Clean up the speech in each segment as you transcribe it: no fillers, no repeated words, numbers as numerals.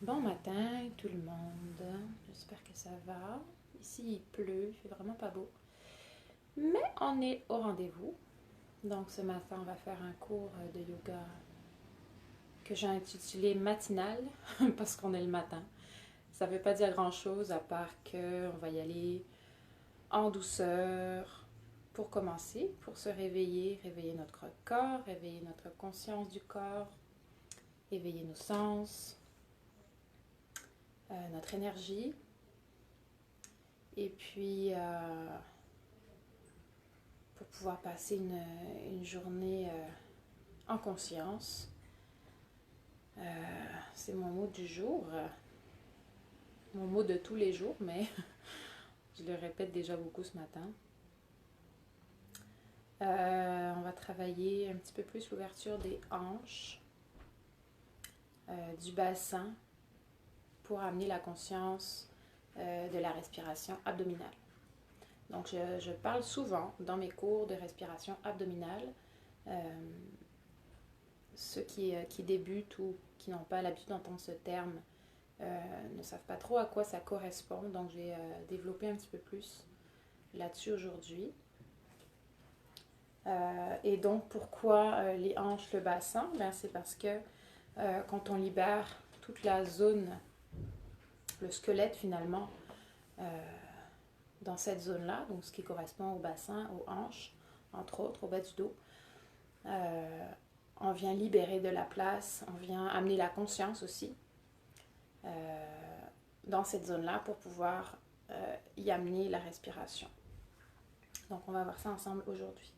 Bon matin tout le monde, j'espère que ça va. Ici il pleut, il fait vraiment pas beau. Mais on est au rendez-vous. Donc ce matin on va faire un cours de yoga que j'ai intitulé matinal parce qu'on est le matin. Ça ne veut pas dire grand chose à part qu'on va y aller en douceur pour commencer, pour se réveiller, réveiller notre corps, réveiller notre conscience du corps, éveiller nos sens, notre énergie. Et puis, pour pouvoir passer une journée en conscience. C'est mon mot du jour, mon mot de tous les jours, mais je le répète déjà beaucoup ce matin. On va travailler un petit peu plus l'ouverture des hanches, du bassin, pour amener la conscience de la respiration abdominale. Donc je parle souvent dans mes cours de respiration abdominale. Ceux qui débutent ou qui n'ont pas l'habitude d'entendre ce terme ne savent pas trop à quoi ça correspond. Donc j'ai développé un petit peu plus là-dessus aujourd'hui. Et donc pourquoi les hanches, le bassin? C'est parce que quand on libère toute la zone, le squelette finalement, dans cette zone-là, donc ce qui correspond au bassin, aux hanches, entre autres, au bas du dos, on vient libérer de la place, on vient amener la conscience aussi dans cette zone-là pour pouvoir y amener la respiration. Donc on va voir ça ensemble aujourd'hui.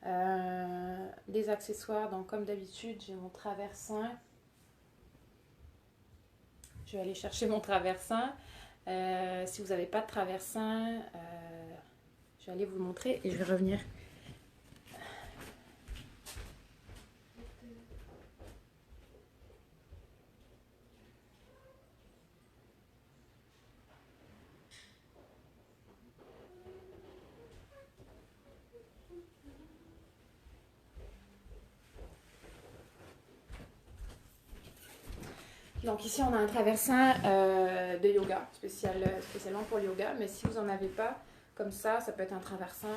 Des accessoires, donc comme d'habitude, j'ai mon traversin. Je vais aller chercher mon traversin. Si vous n'avez pas de traversin, je vais aller vous le montrer et je vais revenir. Donc ici on a un traversin de yoga, spécialement pour le yoga, mais si vous n'en avez pas, comme ça peut être un traversin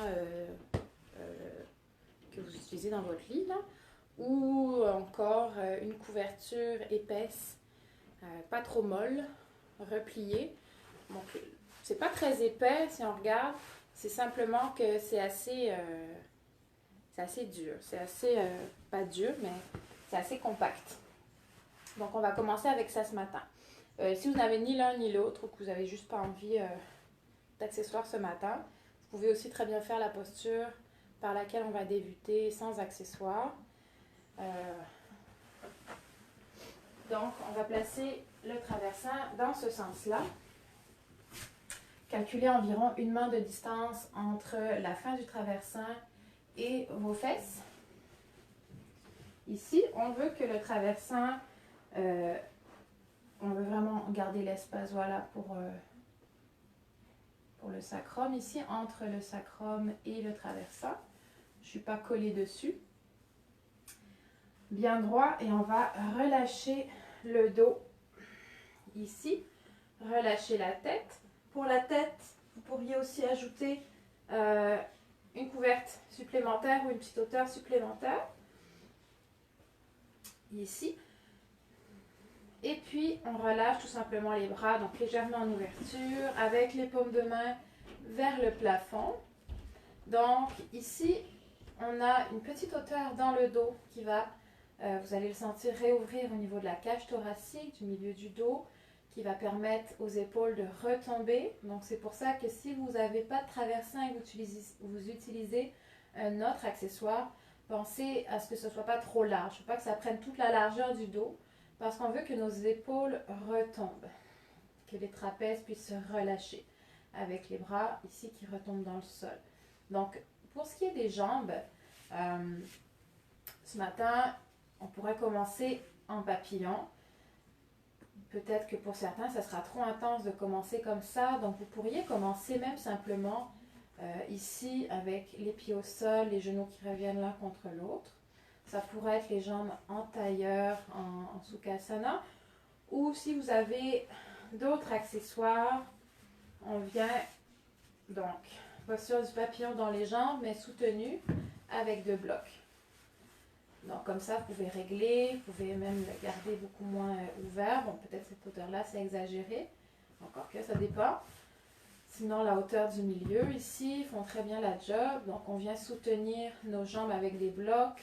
que vous utilisez dans votre lit, là, ou encore une couverture épaisse, pas trop molle, repliée. Donc c'est pas très épais si on regarde, c'est simplement que c'est assez dur, c'est assez, pas dur, mais c'est assez compact. Donc on va commencer avec ça ce matin. Si vous n'avez ni l'un ni l'autre ou que vous n'avez juste pas envie d'accessoires ce matin, vous pouvez aussi très bien faire la posture par laquelle on va débuter sans accessoires. Donc on va placer le traversin dans ce sens-là. Calculez environ une main de distance entre la fin du traversin et vos fesses. Ici, on veut que le traversin, on veut vraiment garder l'espace, voilà, pour le sacrum. Ici, entre le sacrum et le traversin, je ne suis pas collée dessus. Bien droit, et on va relâcher le dos ici, relâcher la tête. Pour la tête, vous pourriez aussi ajouter une couverte supplémentaire ou une petite hauteur supplémentaire ici. Et puis on relâche tout simplement les bras, donc légèrement en ouverture, avec les paumes de main vers le plafond. Donc ici on a une petite hauteur dans le dos qui va, vous allez le sentir, réouvrir au niveau de la cage thoracique, du milieu du dos, qui va permettre aux épaules de retomber. Donc c'est pour ça que si vous n'avez pas de traversin et que vous utilisez un autre accessoire, pensez à ce que ce ne soit pas trop large. Il ne faut pas que ça prenne toute la largeur du dos, parce qu'on veut que nos épaules retombent, que les trapèzes puissent se relâcher, avec les bras ici qui retombent dans le sol. Donc pour ce qui est des jambes, ce matin, on pourrait commencer en papillon. Peut-être que pour certains, ça sera trop intense de commencer comme ça. Donc, vous pourriez commencer même simplement ici avec les pieds au sol, les genoux qui reviennent l'un contre l'autre. Ça pourrait être les jambes en tailleur, en Sukhasana. Ou si vous avez d'autres accessoires, on vient donc posture du papillon dans les jambes, mais soutenu avec 2 blocs. Donc comme ça, vous pouvez régler, vous pouvez même le garder beaucoup moins ouvert. Bon, peut-être cette hauteur-là, c'est exagéré. Encore que ça dépend. Sinon, la hauteur du milieu ici font très bien la job. Donc on vient soutenir nos jambes avec des blocs.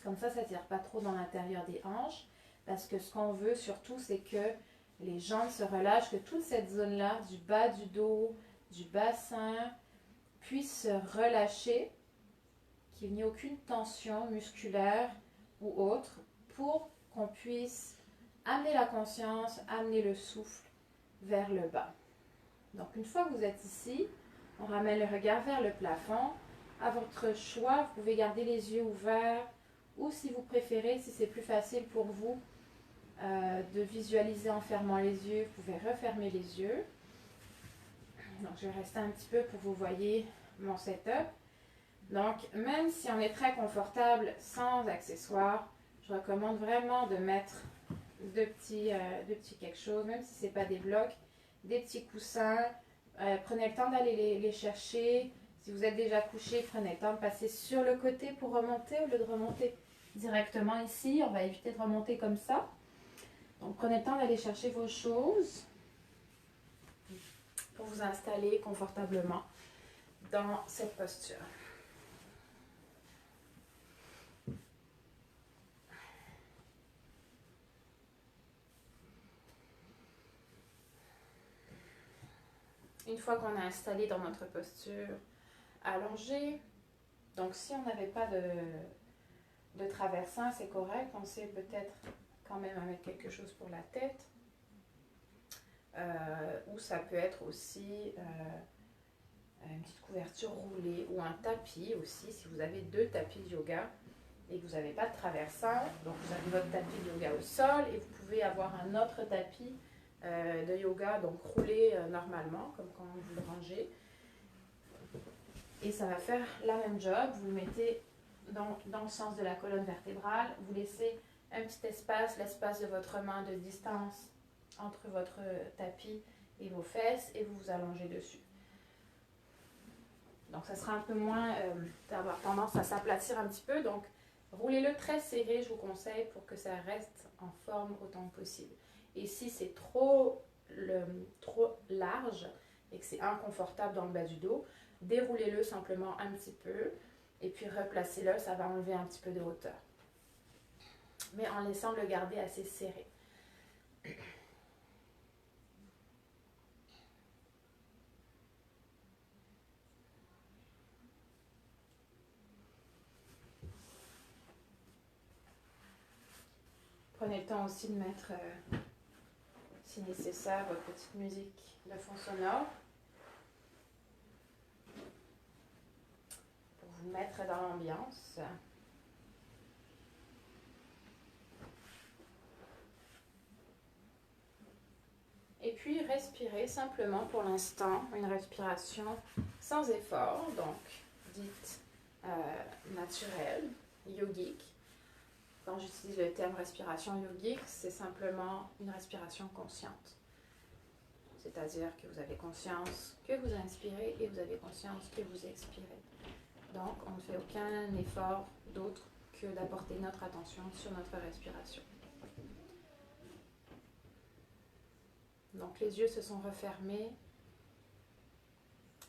Comme ça ne tire pas trop dans l'intérieur des hanches. Parce que ce qu'on veut surtout, c'est que les jambes se relâchent, que toute cette zone-là, du bas du dos, du bassin, puisse se relâcher, qu'il n'y ait aucune tension musculaire ou autre, pour qu'on puisse amener la conscience, amener le souffle vers le bas. Donc une fois que vous êtes ici, on ramène le regard vers le plafond. À votre choix, vous pouvez garder les yeux ouverts, ou si vous préférez, si c'est plus facile pour vous, de visualiser en fermant les yeux, vous pouvez refermer les yeux. Donc je vais rester un petit peu pour que vous voyez mon setup. Donc même si on est très confortable sans accessoires, je recommande vraiment de mettre de petits quelque chose, même si ce n'est pas des blocs, des petits coussins. Prenez le temps d'aller les chercher. Si vous êtes déjà couché, prenez le temps de passer sur le côté pour remonter au lieu de remonter directement ici. On va éviter de remonter comme ça. Donc prenez le temps d'aller chercher vos choses pour vous installer confortablement dans cette posture. Une fois qu'on est installé dans notre posture allongée, donc si on n'avait pas de traversin, c'est correct. On sait peut-être quand même à mettre quelque chose pour la tête. Ou ça peut être aussi une petite couverture roulée ou un tapis aussi, si vous avez 2 tapis de yoga et que vous n'avez pas de traversin. Donc vous avez votre tapis de yoga au sol et vous pouvez avoir un autre tapis de yoga, donc roulé normalement, comme quand vous le rangez. Et ça va faire la même job. Vous le mettez dans le sens de la colonne vertébrale. Vous laissez un petit espace, l'espace de votre main de distance entre votre tapis et vos fesses, et vous vous allongez dessus. Donc ça sera un peu moins d'avoir tendance à s'aplatir un petit peu. Donc roulez-le très serré, je vous conseille, pour que ça reste en forme autant que possible. Et si c'est trop large et que c'est inconfortable dans le bas du dos, déroulez-le simplement un petit peu et puis replacez-le, ça va enlever un petit peu de hauteur. Mais en laissant le garder assez serré. Prenez le temps aussi de mettre, si nécessaire, votre petite musique de fond sonore pour vous mettre dans l'ambiance. Et puis respirez simplement pour l'instant, une respiration sans effort, donc dite naturelle, yogique. Quand j'utilise le terme respiration yogique, c'est simplement une respiration consciente. C'est-à-dire que vous avez conscience que vous inspirez et vous avez conscience que vous expirez. Donc, on ne fait aucun effort d'autre que d'apporter notre attention sur notre respiration. Donc, les yeux se sont refermés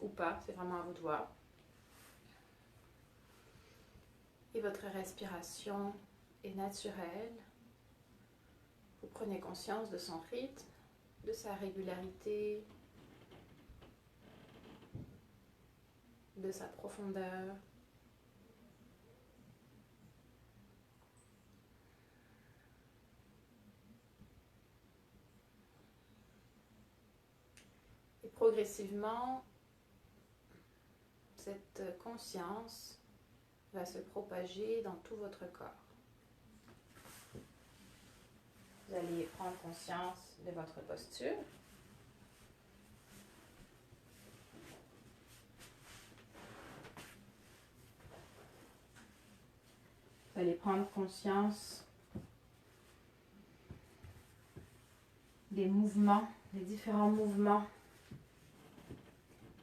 ou pas, c'est vraiment à vous de voir. Et votre respiration est naturelle. Vous prenez conscience de son rythme, de sa régularité, de sa profondeur. Et progressivement, cette conscience va se propager dans tout votre corps. Vous allez prendre conscience de votre posture. Vous allez prendre conscience des mouvements, des différents mouvements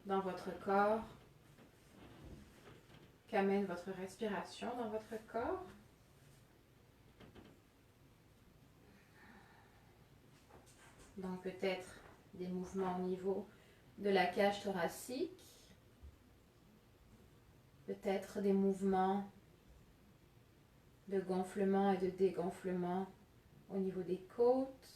dans votre corps qu'amène votre respiration dans votre corps. Donc peut-être des mouvements au niveau de la cage thoracique, peut-être des mouvements de gonflement et de dégonflement au niveau des côtes.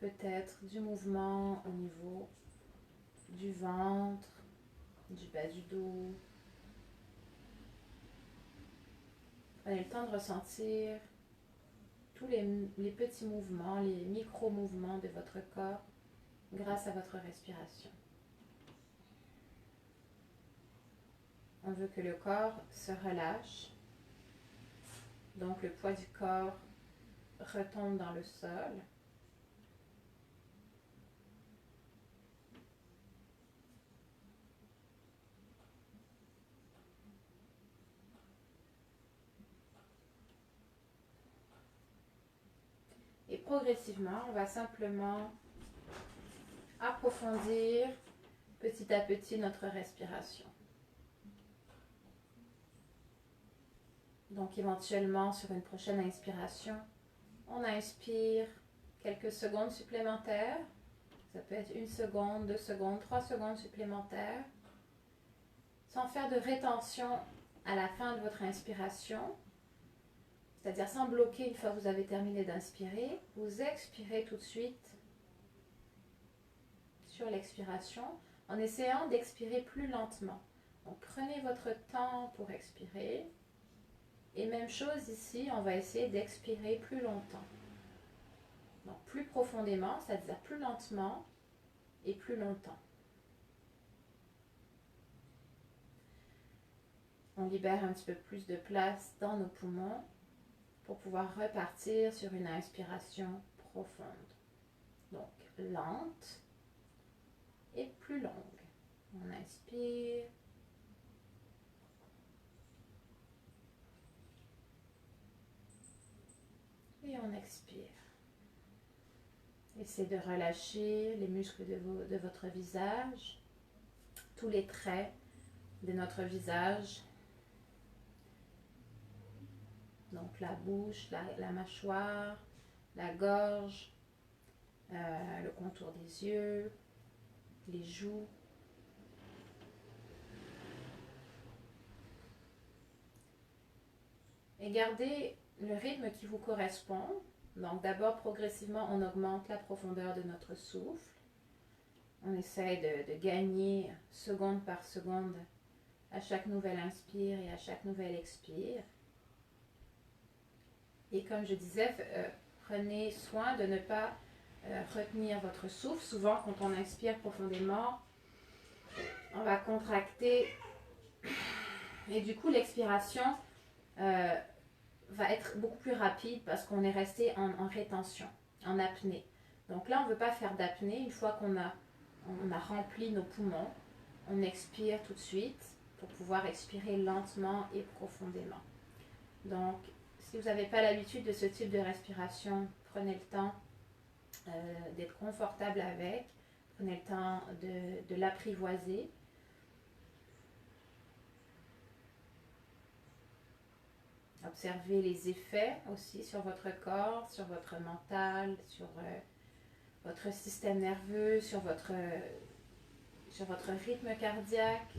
Peut-être du mouvement au niveau du ventre, du bas du dos. Prenez le temps de ressentir tous les petits mouvements, les micro-mouvements de votre corps grâce à votre respiration. On veut que le corps se relâche, donc le poids du corps retombe dans le sol. Et progressivement, on va simplement approfondir petit à petit notre respiration. Donc éventuellement, sur une prochaine inspiration, on inspire quelques secondes supplémentaires. Ça peut être 1 seconde, 2 secondes, 3 secondes supplémentaires. Sans faire de rétention à la fin de votre inspiration, c'est-à-dire sans bloquer une fois que vous avez terminé d'inspirer, vous expirez tout de suite sur l'expiration en essayant d'expirer plus lentement. Donc prenez votre temps pour expirer. Et même chose ici, on va essayer d'expirer plus longtemps. Donc plus profondément, c'est-à-dire plus lentement et plus longtemps. On libère un petit peu plus de place dans nos poumons pour pouvoir repartir sur une inspiration profonde. Donc lente et plus longue. On inspire. Et on expire. Essayez de relâcher les muscles de votre visage, tous les traits de notre visage. Donc la bouche, la mâchoire, la gorge, le contour des yeux, les joues. Et gardez le rythme qui vous correspond. Donc d'abord, progressivement, on augmente la profondeur de notre souffle. On essaie de gagner seconde par seconde à chaque nouvelle inspire et à chaque nouvelle expire. Et comme je disais, prenez soin de ne pas retenir votre souffle. Souvent, quand on inspire profondément, on va contracter et du coup, l'expiration va être beaucoup plus rapide parce qu'on est resté en rétention, en apnée. Donc là, on ne veut pas faire d'apnée. Une fois qu'on a rempli nos poumons, on expire tout de suite pour pouvoir expirer lentement et profondément. Donc, si vous n'avez pas l'habitude de ce type de respiration, prenez le temps d'être confortable avec, prenez le temps de l'apprivoiser. Observez les effets aussi sur votre corps, sur votre mental, sur votre système nerveux, sur votre rythme cardiaque.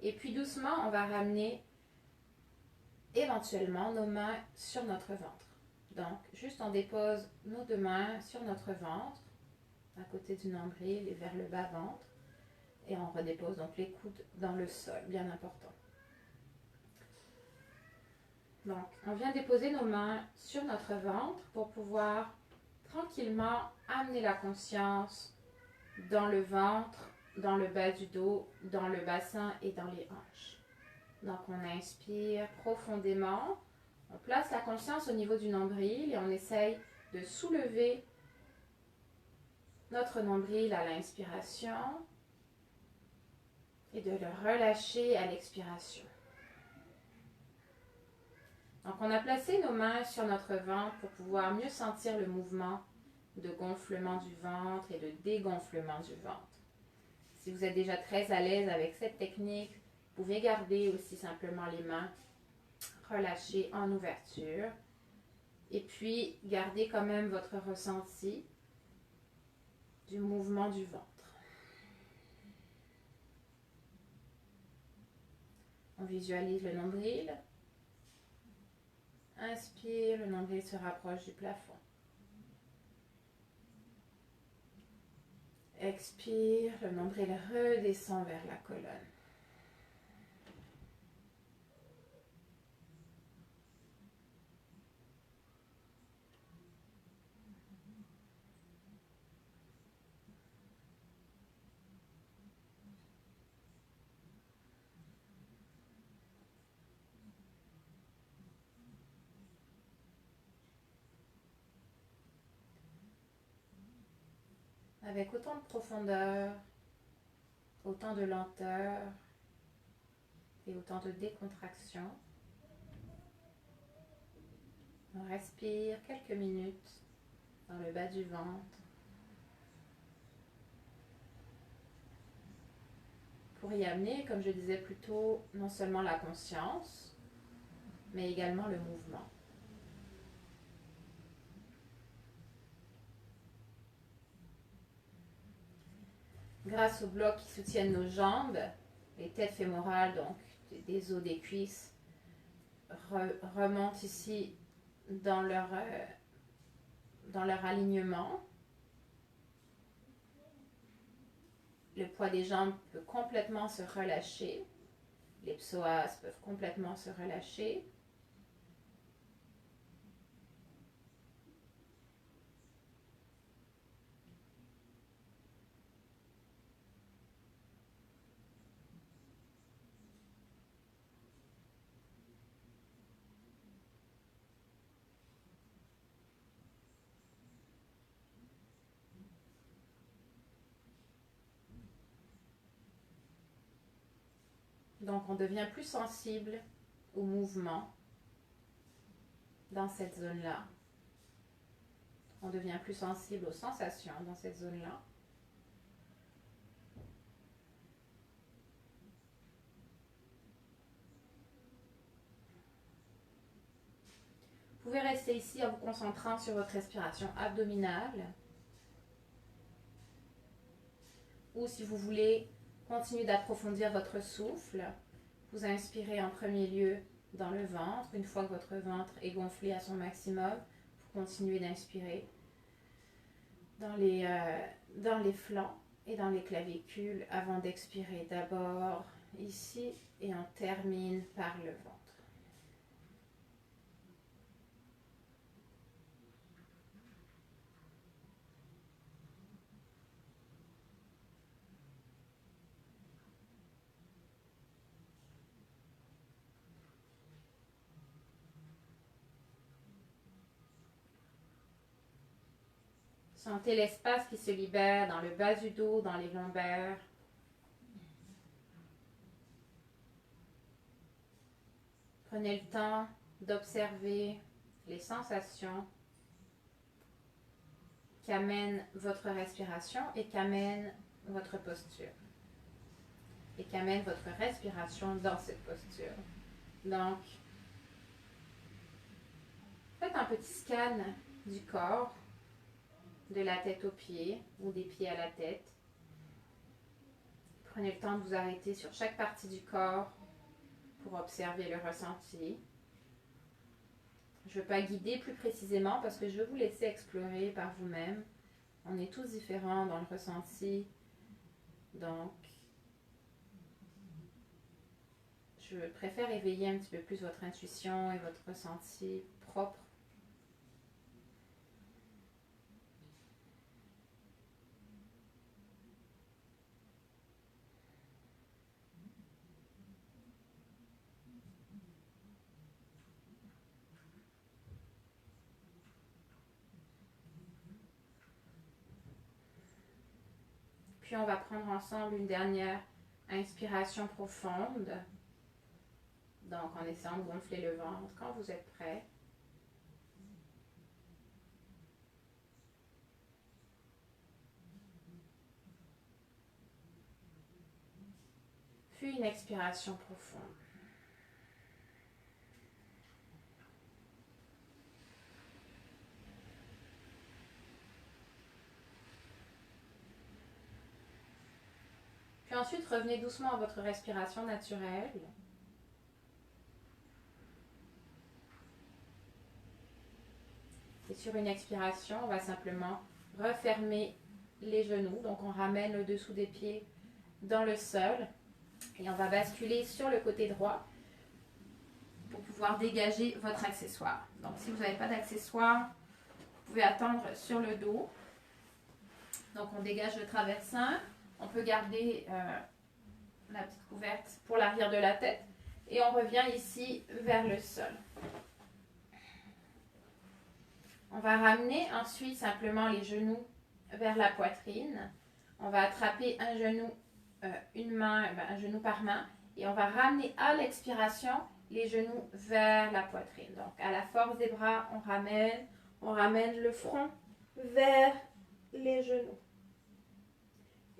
Et puis doucement, on va ramener éventuellement nos mains sur notre ventre. Donc, juste on dépose nos 2 mains sur notre ventre, à côté du nombril et vers le bas-ventre. Et on redépose donc les coudes dans le sol, bien important. Donc, on vient déposer nos mains sur notre ventre pour pouvoir tranquillement amener la conscience dans le ventre dans le bas du dos, dans le bassin et dans les hanches. Donc on inspire profondément, on place la conscience au niveau du nombril et on essaye de soulever notre nombril à l'inspiration et de le relâcher à l'expiration. Donc on a placé nos mains sur notre ventre pour pouvoir mieux sentir le mouvement de gonflement du ventre et de dégonflement du ventre. Si vous êtes déjà très à l'aise avec cette technique, vous pouvez garder aussi simplement les mains relâchées en ouverture et puis garder quand même votre ressenti du mouvement du ventre. On visualise le nombril. Inspire, le nombril se rapproche du plafond. Expire, le nombril redescend vers la colonne. Avec autant de profondeur, autant de lenteur et autant de décontraction, on respire quelques minutes dans le bas du ventre pour y amener, comme je disais plus tôt, non seulement la conscience, mais également le mouvement. Grâce aux blocs qui soutiennent nos jambes, les têtes fémorales, donc des os des cuisses, remontent ici dans leur alignement. Le poids des jambes peut complètement se relâcher. Les psoas peuvent complètement se relâcher. Donc on devient plus sensible au mouvement dans cette zone-là. On devient plus sensible aux sensations dans cette zone-là. Vous pouvez rester ici en vous concentrant sur votre respiration abdominale. Ou si vous voulez continuer d'approfondir votre souffle, vous inspirez en premier lieu dans le ventre. Une fois que votre ventre est gonflé à son maximum, vous continuez d'inspirer dans les flancs et dans les clavicules avant d'expirer d'abord ici et on termine par le ventre. Sentez l'espace qui se libère dans le bas du dos, dans les lombaires. Prenez le temps d'observer les sensations qu'amène votre respiration et qu'amène votre posture. Et qu'amène votre respiration dans cette posture. Donc, faites un petit scan du corps, de la tête aux pieds ou des pieds à la tête. Prenez le temps de vous arrêter sur chaque partie du corps pour observer le ressenti. Je ne veux pas guider plus précisément parce que je veux vous laisser explorer par vous-même. On est tous différents dans le ressenti. Donc, je préfère éveiller un petit peu plus votre intuition et votre ressenti propre. puis on va prendre ensemble une dernière inspiration profonde. Donc en essayant de gonfler le ventre quand vous êtes prêt. Puis une expiration profonde. Puis ensuite, revenez doucement à votre respiration naturelle. Et sur une expiration, on va simplement refermer les genoux. Donc on ramène le dessous des pieds dans le sol. Et on va basculer sur le côté droit pour pouvoir dégager votre accessoire. Donc si vous n'avez pas d'accessoire, vous pouvez attendre sur le dos. Donc on dégage le traversin. On peut garder la petite couverte pour l'arrière de la tête. Et on revient ici vers le sol. On va ramener ensuite simplement les genoux vers la poitrine. On va attraper un genou, un genou par main. Et on va ramener à l'expiration les genoux vers la poitrine. Donc à la force des bras, on ramène le front vers les genoux.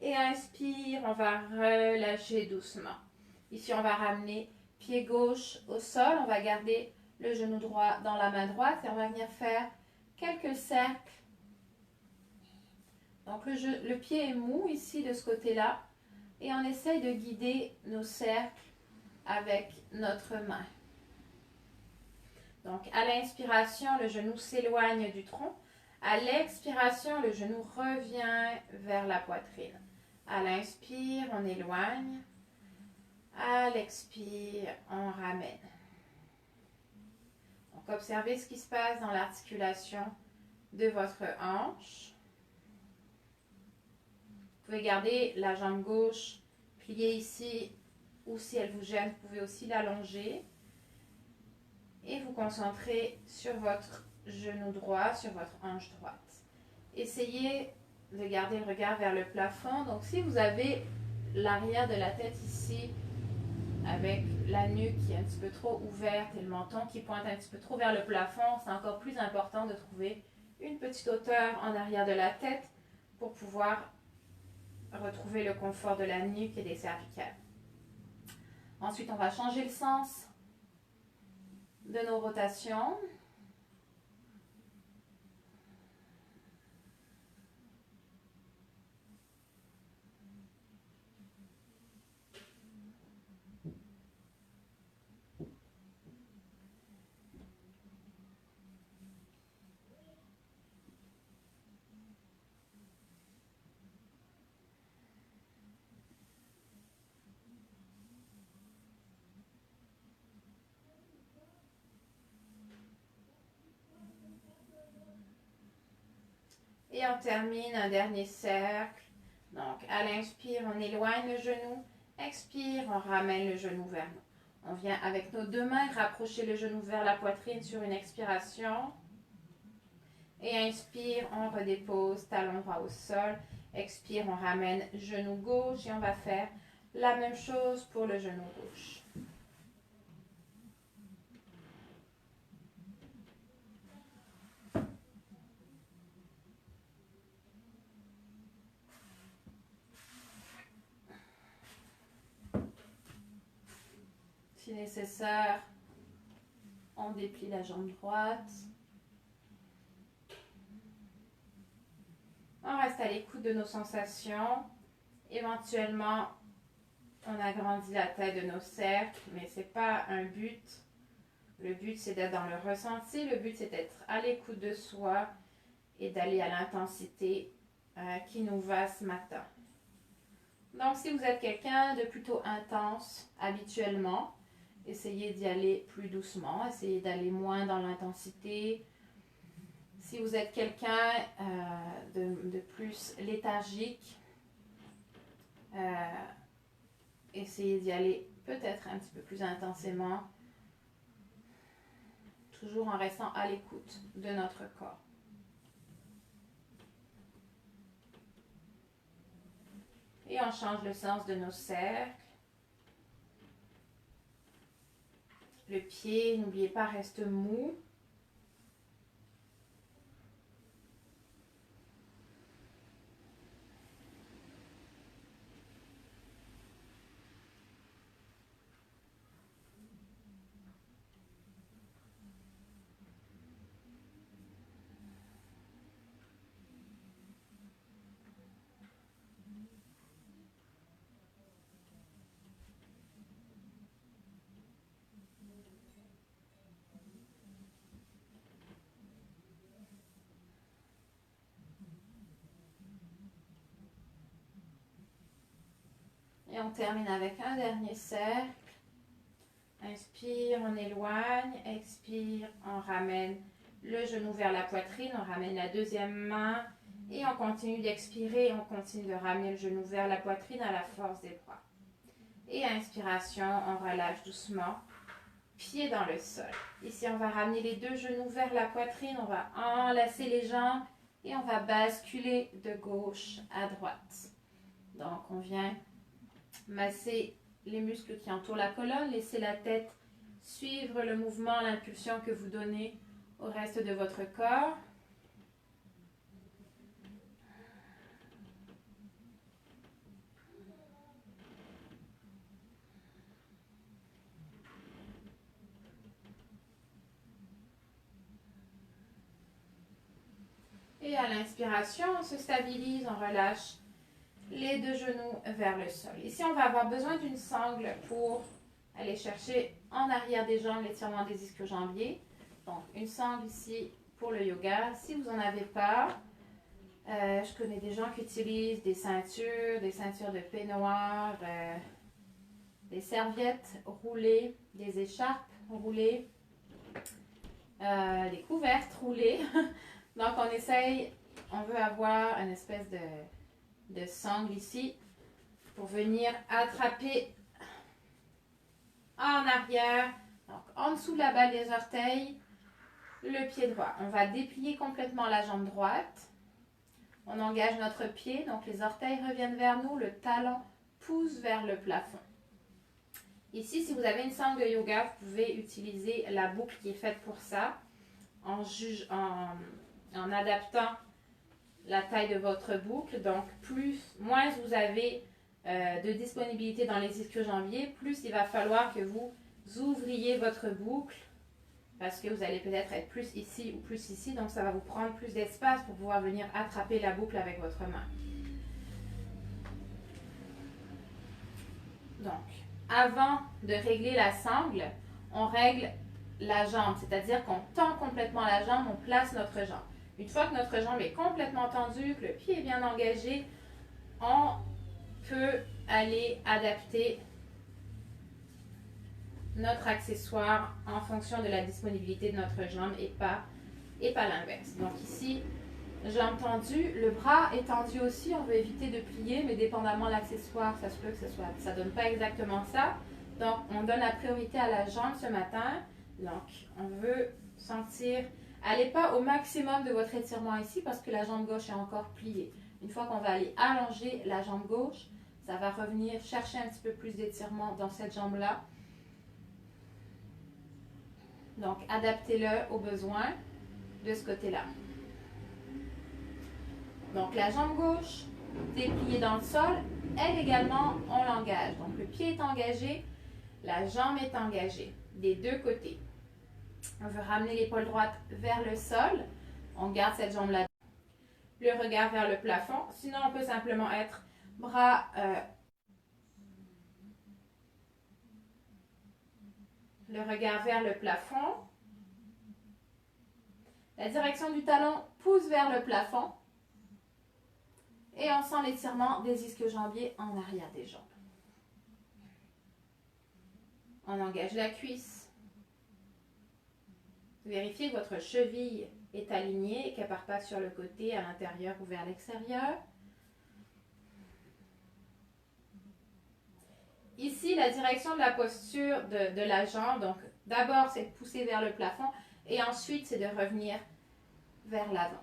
Et inspire, on va relâcher doucement. Ici, on va ramener pied gauche au sol. On va garder le genou droit dans la main droite et on va venir faire quelques cercles. Donc le pied est mou ici de ce côté-là et on essaye de guider nos cercles avec notre main. Donc à l'inspiration, le genou s'éloigne du tronc. À l'expiration, le genou revient vers la poitrine. À l'inspire, on éloigne. À l'expire, on ramène. Donc observez ce qui se passe dans l'articulation de votre hanche. Vous pouvez garder la jambe gauche pliée ici ou si elle vous gêne, vous pouvez aussi l'allonger. Et vous concentrer sur votre genou droit, sur votre hanche droite. Essayez de garder le regard vers le plafond. Donc si vous avez l'arrière de la tête ici, avec la nuque qui est un petit peu trop ouverte et le menton qui pointe un petit peu trop vers le plafond, c'est encore plus important de trouver une petite hauteur en arrière de la tête pour pouvoir retrouver le confort de la nuque et des cervicales. Ensuite, on va changer le sens de nos rotations. Et on termine un dernier cercle. Donc, à l'inspire, on éloigne le genou. Expire, on ramène le genou vers nous. On vient avec nos deux mains rapprocher le genou vers la poitrine sur une expiration. Et inspire, on redépose talon droit au sol. Expire, on ramène genou gauche et on va faire la même chose pour le genou gauche. Si nécessaire, on déplie la jambe droite. On reste à l'écoute de nos sensations. Éventuellement, on agrandit la taille de nos cercles, mais ce n'est pas un but. Le but, c'est d'être dans le ressenti. Le but, c'est d'être à l'écoute de soi et d'aller à l'intensité qui nous va ce matin. Donc, si vous êtes quelqu'un de plutôt intense habituellement, essayez d'y aller plus doucement, essayez d'aller moins dans l'intensité. Si vous êtes quelqu'un de plus léthargique, essayez d'y aller peut-être un petit peu plus intensément, toujours en restant à l'écoute de notre corps. on change le sens de nos cercles. Le pied, n'oubliez pas, reste mou. Et on termine avec un dernier cercle. Inspire, on éloigne. Expire, on ramène le genou vers la poitrine. On ramène la deuxième main. Et on continue d'expirer. On continue de ramener le genou vers la poitrine à la force des bras. Et inspiration, on relâche doucement. Pied dans le sol. Ici, on va ramener les deux genoux vers la poitrine. On va enlacer les jambes. Et on va basculer de gauche à droite. Donc, on vient masser les muscles qui entourent la colonne, laissez la tête suivre le mouvement, l'impulsion que vous donnez au reste de votre corps. Et à l'inspiration, on se stabilise, on relâche les deux genoux vers le sol. Ici, on va avoir besoin d'une sangle pour aller chercher en arrière des jambes l'étirement des ischio-jambiers. Donc, une sangle ici pour le yoga. Si vous n'en avez pas, je connais des gens qui utilisent des ceintures de peignoir, des serviettes roulées, des écharpes roulées, des couvertes roulées. Donc, on essaye, on veut avoir une espèce de sangle ici pour venir attraper en arrière, donc en dessous de la balle des orteils, le pied droit. On va déplier complètement la jambe droite. On engage notre pied, donc les orteils reviennent vers nous, le talon pousse vers le plafond. Ici, si vous avez une sangle de yoga, vous pouvez utiliser la boucle qui est faite pour ça en adaptant la taille de votre boucle. Donc, moins vous avez de disponibilité dans les ischio-jambiers, plus il va falloir que vous ouvriez votre boucle parce que vous allez peut-être être plus ici ou plus ici. Donc, ça va vous prendre plus d'espace pour pouvoir venir attraper la boucle avec votre main. Donc, avant de régler la sangle, on règle la jambe, c'est-à-dire qu'on tend complètement la jambe, on place notre jambe. Une fois que notre jambe est complètement tendue, que le pied est bien engagé, on peut aller adapter notre accessoire en fonction de la disponibilité de notre jambe et pas l'inverse. Donc ici, jambe tendue, le bras est tendu aussi, on veut éviter de plier, mais dépendamment de l'accessoire, ça se peut que ça donne pas exactement ça. Donc, on donne la priorité à la jambe ce matin. Donc, on veut sentir, allez pas au maximum de votre étirement ici parce que la jambe gauche est encore pliée. Une fois qu'on va aller allonger la jambe gauche, ça va revenir chercher un petit peu plus d'étirement dans cette jambe-là. Donc, adaptez-le aux besoins de ce côté-là. Donc, la jambe gauche dépliée dans le sol, elle également, on l'engage. Donc, le pied est engagé, la jambe est engagée des deux côtés. On veut ramener l'épaule droite vers le sol. On garde cette jambe-là. Le regard vers le plafond. Sinon, on peut simplement être bras le regard vers le plafond. La direction du talon pousse vers le plafond. Et on sent l'étirement des ischio-jambiers en arrière des jambes. On engage la cuisse. Vérifiez que votre cheville est alignée et qu'elle ne part pas sur le côté, à l'intérieur ou vers l'extérieur. Ici, la direction de la posture de la jambe, donc d'abord c'est de pousser vers le plafond et ensuite c'est de revenir vers l'avant.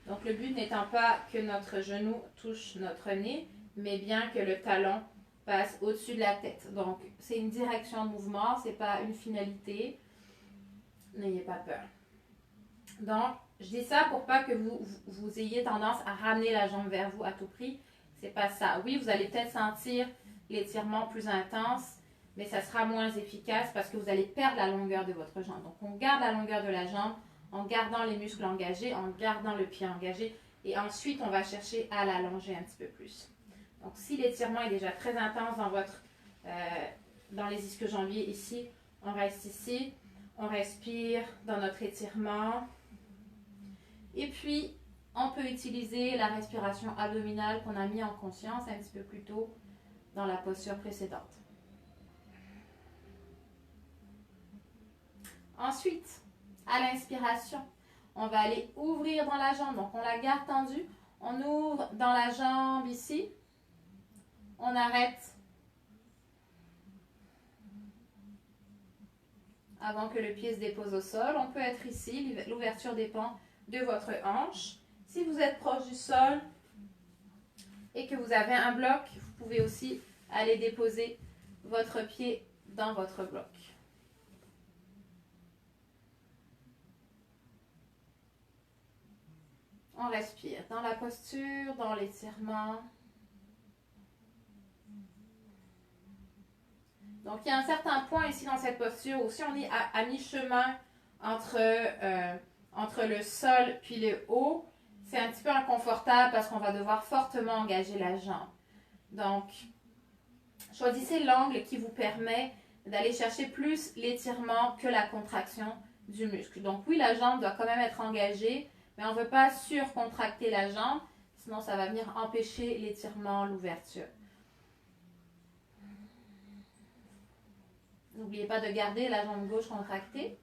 Donc le but n'étant pas que notre genou touche notre nez, mais bien que le talon passe au-dessus de la tête. Donc, c'est une direction de mouvement, ce n'est pas une finalité. N'ayez pas peur. Donc, je dis ça pour pas que vous ayez tendance à ramener la jambe vers vous à tout prix. C'est pas ça. Oui, vous allez peut-être sentir l'étirement plus intense, mais ça sera moins efficace parce que vous allez perdre la longueur de votre jambe. Donc, on garde la longueur de la jambe en gardant les muscles engagés, en gardant le pied engagé. Et ensuite, on va chercher à l'allonger un petit peu plus. Donc, si l'étirement est déjà très intense dans les ischio-jambiers ici, on reste ici. On respire dans notre étirement. Et puis, on peut utiliser la respiration abdominale qu'on a mis en conscience un petit peu plus tôt dans la posture précédente. Ensuite, à l'inspiration, on va aller ouvrir dans la jambe. Donc, on la garde tendue. On ouvre dans la jambe ici. On arrête avant que le pied se dépose au sol. On peut être ici. L'ouverture dépend de votre hanche. Si vous êtes proche du sol et que vous avez un bloc, vous pouvez aussi aller déposer votre pied dans votre bloc. On respire dans la posture, dans l'étirement. Donc, il y a un certain point ici dans cette posture où si on est à mi-chemin entre le sol puis le haut, c'est un petit peu inconfortable parce qu'on va devoir fortement engager la jambe. Donc, choisissez l'angle qui vous permet d'aller chercher plus l'étirement que la contraction du muscle. Donc oui, la jambe doit quand même être engagée, mais on ne veut pas surcontracter la jambe, sinon ça va venir empêcher l'étirement, l'ouverture. N'oubliez pas de garder la jambe gauche contractée.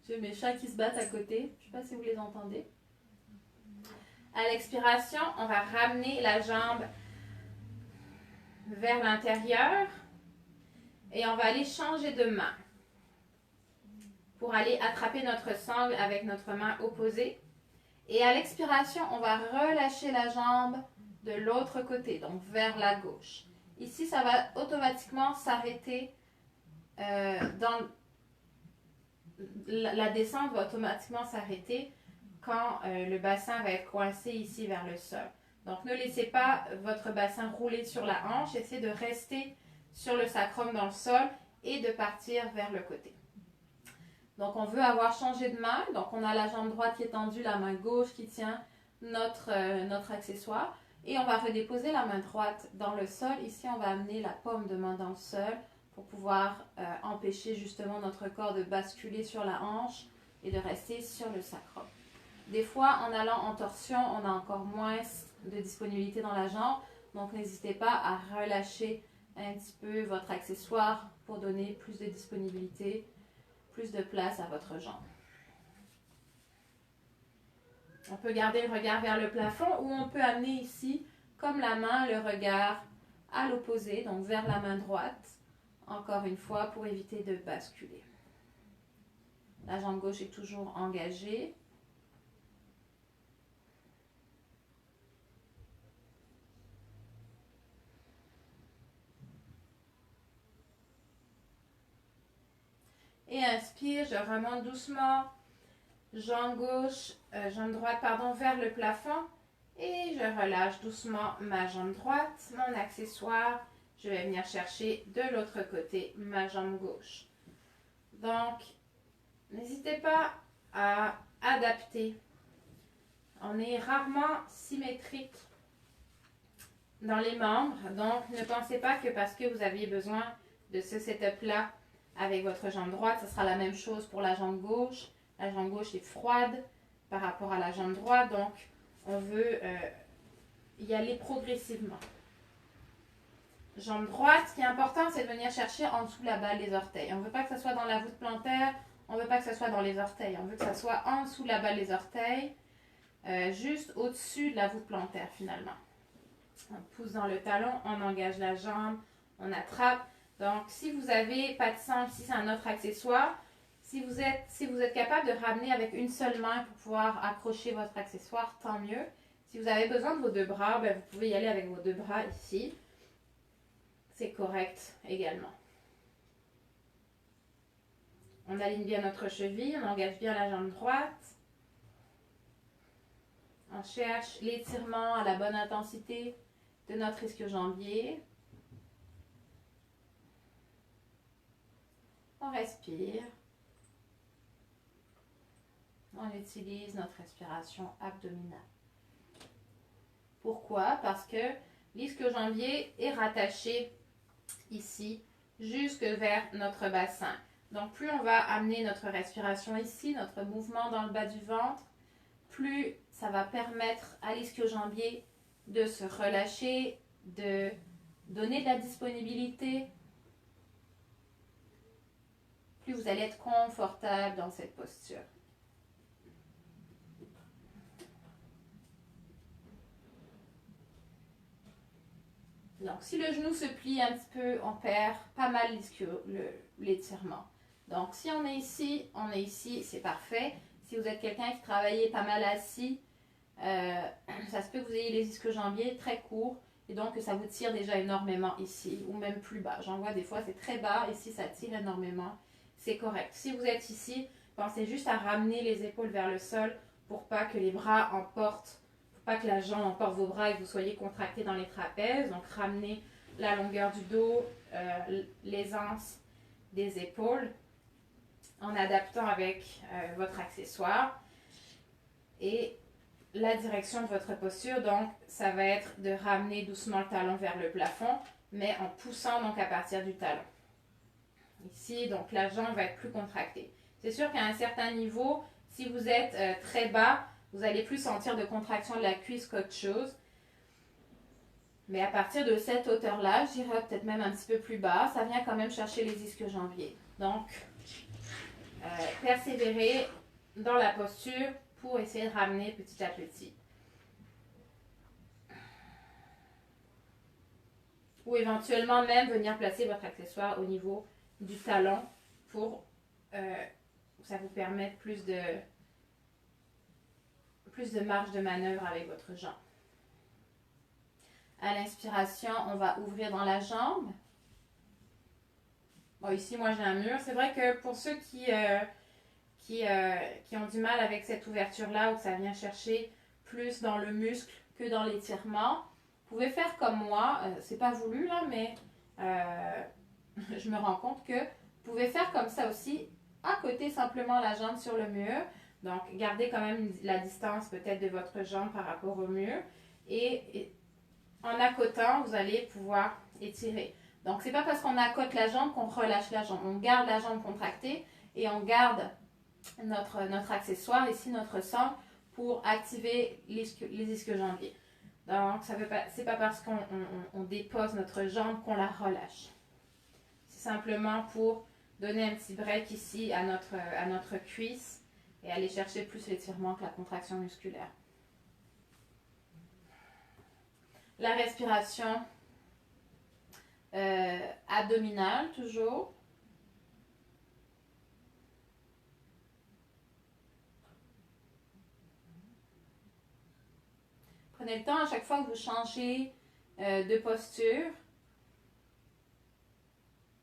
J'ai mes chats qui se battent à côté. Je ne sais pas si vous les entendez. À l'expiration, on va ramener la jambe vers l'intérieur et on va aller changer de main pour aller attraper notre sangle avec notre main opposée. Et à l'expiration, on va relâcher la jambe de l'autre côté, donc vers la gauche. Ici, ça va automatiquement s'arrêter la descente va automatiquement s'arrêter quand le bassin va être coincé ici vers le sol. Donc, ne laissez pas votre bassin rouler sur la hanche. Essayez de rester sur le sacrum dans le sol et de partir vers le côté. Donc, on veut avoir changé de main. Donc, on a la jambe droite qui est tendue, la main gauche qui tient notre accessoire. Et on va redéposer la main droite dans le sol. Ici, on va amener la paume de main dans le sol pour pouvoir empêcher justement notre corps de basculer sur la hanche et de rester sur le sacrum. Des fois, en allant en torsion, on a encore moins de disponibilité dans la jambe. Donc, n'hésitez pas à relâcher un petit peu votre accessoire pour donner plus de disponibilité, plus de place à votre jambe. On peut garder le regard vers le plafond ou on peut amener ici, comme la main, le regard à l'opposé, donc vers la main droite. Encore une fois, pour éviter de basculer. La jambe gauche est toujours engagée. Et inspire, je remonte doucement, jambe droite, vers le plafond. Et je relâche doucement ma jambe droite, mon accessoire. Je vais venir chercher de l'autre côté ma jambe gauche. Donc, n'hésitez pas à adapter. On est rarement symétrique dans les membres. Donc, ne pensez pas que parce que vous aviez besoin de ce setup-là avec votre jambe droite, ce sera la même chose pour la jambe gauche. La jambe gauche est froide par rapport à la jambe droite. Donc, on veut y aller progressivement. Jambe droite, ce qui est important, c'est de venir chercher en dessous la balle des orteils. On ne veut pas que ça soit dans la voûte plantaire, on ne veut pas que ça soit dans les orteils. On veut que ça soit en dessous la balle des orteils, juste au-dessus de la voûte plantaire finalement. On pousse dans le talon, on engage la jambe, on attrape. Donc, si vous n'avez pas de sangle, si c'est un autre accessoire, Si vous êtes capable de ramener avec une seule main pour pouvoir accrocher votre accessoire, tant mieux. Si vous avez besoin de vos deux bras, ben vous pouvez y aller avec vos deux bras ici. C'est correct également. On aligne bien notre cheville, on engage bien la jambe droite. On cherche l'étirement à la bonne intensité de notre ischio-jambier. On respire. On utilise notre respiration abdominale. Pourquoi? Parce que l'ischio-jambier est rattaché ici jusque vers notre bassin. Donc plus on va amener notre respiration ici, notre mouvement dans le bas du ventre, plus ça va permettre à l'ischio-jambier de se relâcher, de donner de la disponibilité. Plus vous allez être confortable dans cette posture. Donc, si le genou se plie un petit peu, on perd pas mal l'étirement. Donc, si on est ici, c'est parfait. Si vous êtes quelqu'un qui travaille pas mal assis, ça se peut que vous ayez les ischio-jambiers très courts et donc que ça vous tire déjà énormément ici ou même plus bas. J'en vois des fois, c'est très bas, ici ça tire énormément. C'est correct. Si vous êtes ici, pensez juste à ramener les épaules vers le sol pour pas que les bras emportent, pour pas que la jambe emporte vos bras et que vous soyez contractés dans les trapèzes. Donc, ramenez la longueur du dos, l'aisance des épaules en adaptant avec votre accessoire et la direction de votre posture. Donc, ça va être de ramener doucement le talon vers le plafond, mais en poussant donc à partir du talon. Ici, donc la jambe va être plus contractée. C'est sûr qu'à un certain niveau, si vous êtes très bas, vous allez plus sentir de contraction de la cuisse qu'autre chose. Mais à partir de cette hauteur-là, je dirais peut-être même un petit peu plus bas, ça vient quand même chercher les ischio-jambiers. Donc, persévérer dans la posture pour essayer de ramener petit à petit. Ou éventuellement même venir placer votre accessoire au niveau du talon pour ça vous permet plus de marge de manœuvre avec votre jambe. À l'inspiration, on va ouvrir dans la jambe. Bon, ici, moi, j'ai un mur. C'est vrai que pour ceux qui ont du mal avec cette ouverture-là, où ça vient chercher plus dans le muscle que dans l'étirement, vous pouvez faire comme moi. C'est pas voulu, là, mais je me rends compte que vous pouvez faire comme ça aussi, accoter simplement la jambe sur le mur. Donc, gardez quand même la distance peut-être de votre jambe par rapport au mur. Et en accotant, vous allez pouvoir étirer. Donc, c'est pas parce qu'on accote la jambe qu'on relâche la jambe. On garde la jambe contractée et on garde notre accessoire, ici notre sangle, pour activer les ischio-jambiers. Donc, c'est pas parce qu'on dépose notre jambe qu'on la relâche. C'est simplement pour donner un petit break ici à notre cuisse et aller chercher plus l'étirement que la contraction musculaire. La respiration abdominale, toujours. Prenez le temps à chaque fois que vous changez de posture,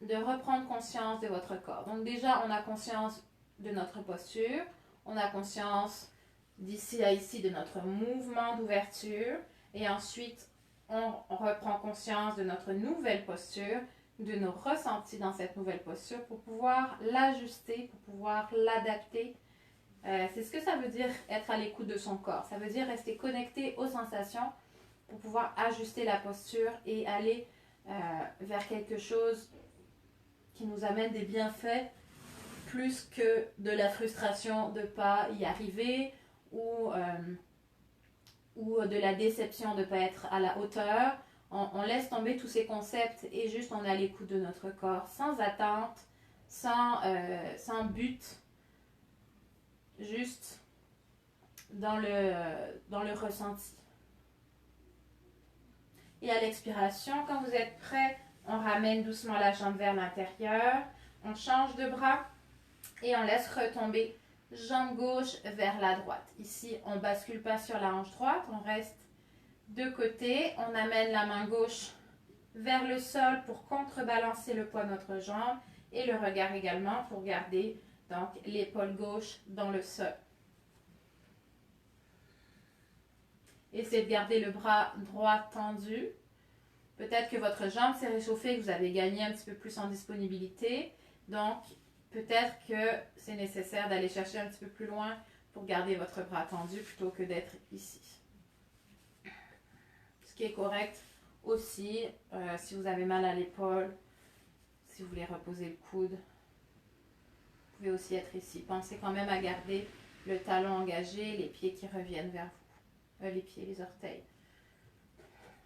de reprendre conscience de votre corps. Donc déjà, on a conscience de notre posture, on a conscience d'ici à ici de notre mouvement d'ouverture et ensuite, on reprend conscience de notre nouvelle posture, de nos ressentis dans cette nouvelle posture pour pouvoir l'ajuster, pour pouvoir l'adapter. C'est ce que ça veut dire être à l'écoute de son corps. Ça veut dire rester connecté aux sensations pour pouvoir ajuster la posture et aller vers quelque chose qui nous amène des bienfaits plus que de la frustration de ne pas y arriver ou de la déception de ne pas être à la hauteur. On laisse tomber tous ces concepts et juste on est à l'écoute de notre corps, sans attente, sans but, juste dans le ressenti. Et à l'expiration, quand vous êtes prêt, on ramène doucement la jambe vers l'intérieur, on change de bras Et on laisse retomber jambe gauche vers la droite. Ici, on ne bascule pas sur la hanche droite, on reste de côté. On amène la main gauche vers le sol pour contrebalancer le poids de notre jambe et le regard également pour garder donc l'épaule gauche dans le sol. Essayez de garder le bras droit tendu. Peut-être que votre jambe s'est réchauffée, que vous avez gagné un petit peu plus en disponibilité. Donc, peut-être que c'est nécessaire d'aller chercher un petit peu plus loin pour garder votre bras tendu plutôt que d'être ici. Ce qui est correct aussi, si vous avez mal à l'épaule, si vous voulez reposer le coude, vous pouvez aussi être ici. Pensez quand même à garder le talon engagé, les pieds qui reviennent vers vous, les pieds, les orteils.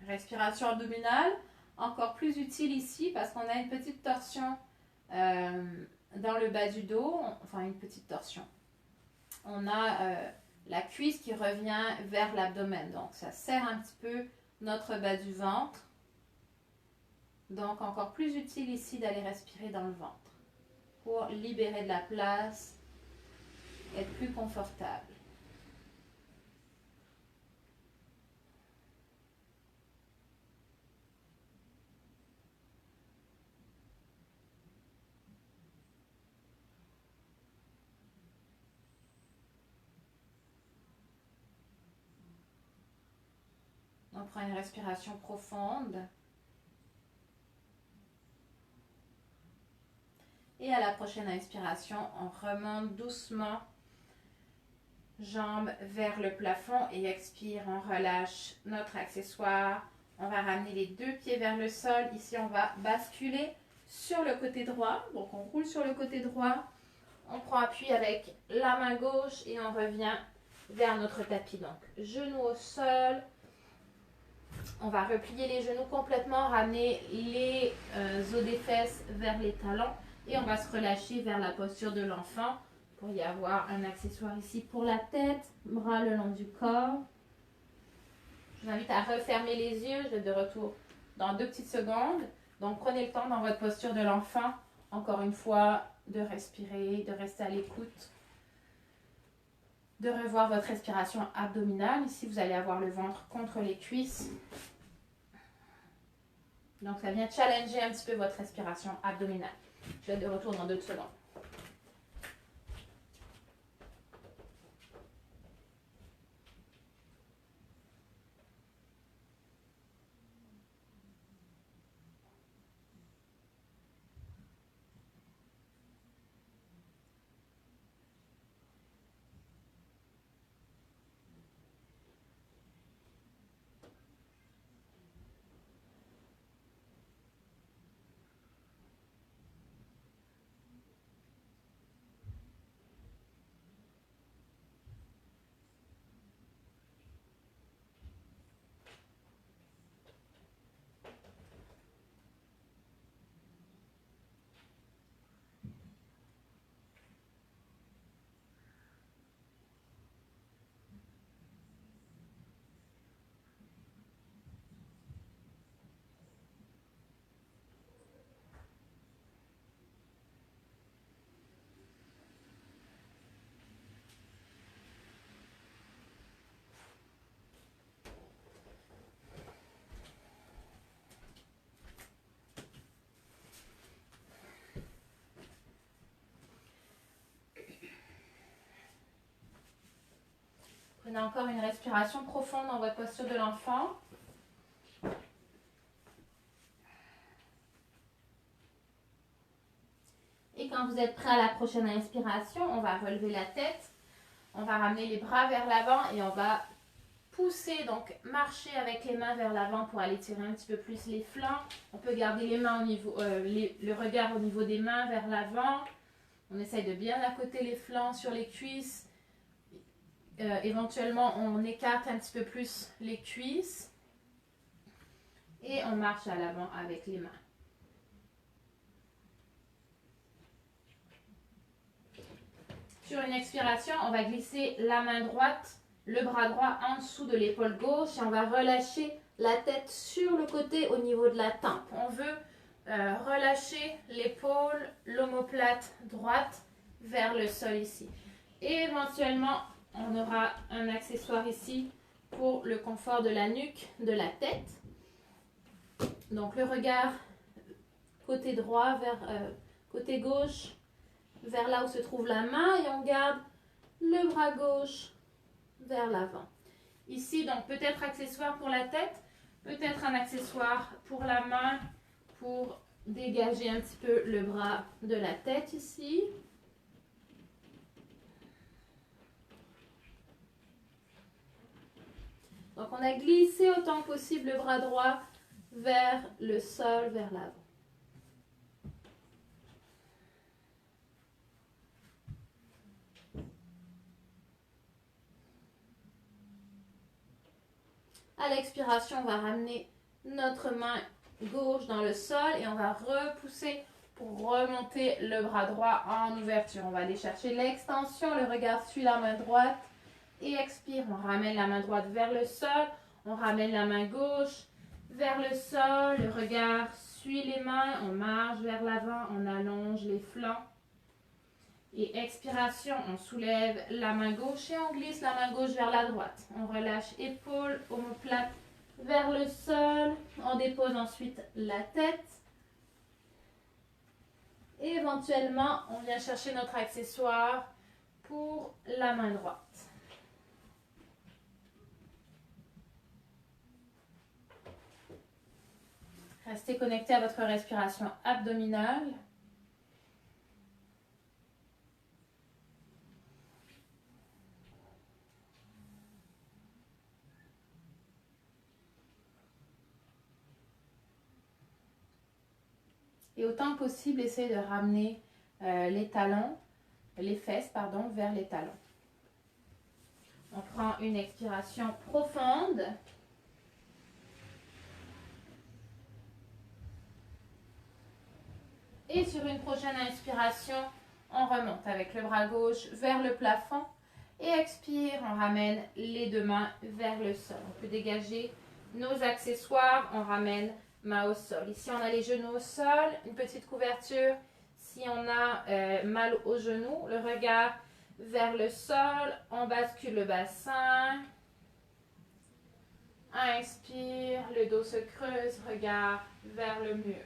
Respiration abdominale, encore plus utile ici parce qu'on a une petite torsion dans le bas du dos, enfin une petite torsion. On a la cuisse qui revient vers l'abdomen, donc ça serre un petit peu notre bas du ventre. Donc encore plus utile ici d'aller respirer dans le ventre pour libérer de la place, être plus confortable. On prend une respiration profonde. Et à la prochaine inspiration, on remonte doucement, jambes vers le plafond et expire, on relâche notre accessoire. On va ramener les deux pieds vers le sol. Ici, on va basculer sur le côté droit. Donc, on roule sur le côté droit. On prend appui avec la main gauche et on revient vers notre tapis. Donc, genoux au sol. On va replier les genoux complètement, ramener les os des fesses vers les talons. Et on va se relâcher vers la posture de l'enfant pour y avoir un accessoire ici pour la tête, bras le long du corps. Je vous invite à refermer les yeux. Je vais de retour dans 2 petites secondes. Donc, prenez le temps dans votre posture de l'enfant, encore une fois, de respirer, de rester à l'écoute, de revoir votre respiration abdominale. Ici, vous allez avoir le ventre contre les cuisses. Donc, ça vient challenger un petit peu votre respiration abdominale. Je vais de retour dans 2 secondes. Prenez encore une respiration profonde dans votre posture de l'enfant. Et quand vous êtes prêt à la prochaine inspiration, on va relever la tête. On va ramener les bras vers l'avant et on va pousser, donc marcher avec les mains vers l'avant pour aller tirer un petit peu plus les flancs. On peut garder les mains au niveau, le regard au niveau des mains vers l'avant. On essaye de bien accoter les flancs sur les cuisses. Éventuellement, on écarte un petit peu plus les cuisses. Et on marche à l'avant avec les mains. Sur une expiration, on va glisser la main droite, le bras droit en dessous de l'épaule gauche et on va relâcher la tête sur le côté au niveau de la tempe. On veut relâcher l'épaule, l'omoplate droite vers le sol ici. Et éventuellement, on aura un accessoire ici pour le confort de la nuque, de la tête. Donc le regard côté droit vers côté gauche vers là où se trouve la main et on garde le bras gauche vers l'avant. Ici, donc peut-être accessoire pour la tête, peut-être un accessoire pour la main pour dégager un petit peu le bras de la tête ici. Donc on a glissé autant que possible le bras droit vers le sol, vers l'avant. À l'expiration, on va ramener notre main gauche dans le sol et on va repousser pour remonter le bras droit en ouverture. On va aller chercher l'extension, le regard suit la main droite et expire. On ramène la main droite vers le sol, on ramène la main gauche vers le sol, le regard suit les mains, on marche vers l'avant, on allonge les flancs. Et expiration, on soulève la main gauche et on glisse la main gauche vers la droite. On relâche épaules, omoplate vers le sol. On dépose ensuite la tête. Et éventuellement, on vient chercher notre accessoire pour la main droite. Restez connecté à votre respiration abdominale. Et autant que possible, essayez de ramener les fesses, vers les talons. On prend une expiration profonde. Et sur une prochaine inspiration, on remonte avec le bras gauche vers le plafond. Et expire, on ramène les deux mains vers le sol. On peut dégager nos accessoires, on ramène main au sol. Ici, on a les genoux au sol, une petite couverture. Si on a mal aux genoux, le regard vers le sol, on bascule le bassin. Inspire, le dos se creuse, regard vers le mur.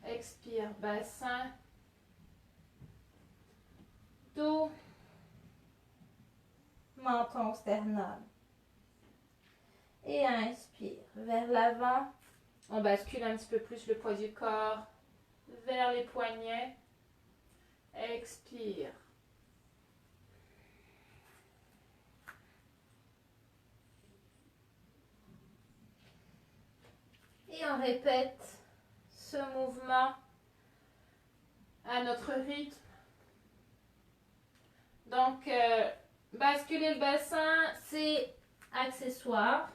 Expire, bassin, dos, menton sternum. Et inspire, vers l'avant. On bascule un petit peu plus le poids du corps vers les poignets. Expire. Et on répète ce mouvement à notre rythme. Donc, basculer le bassin, c'est accessoire.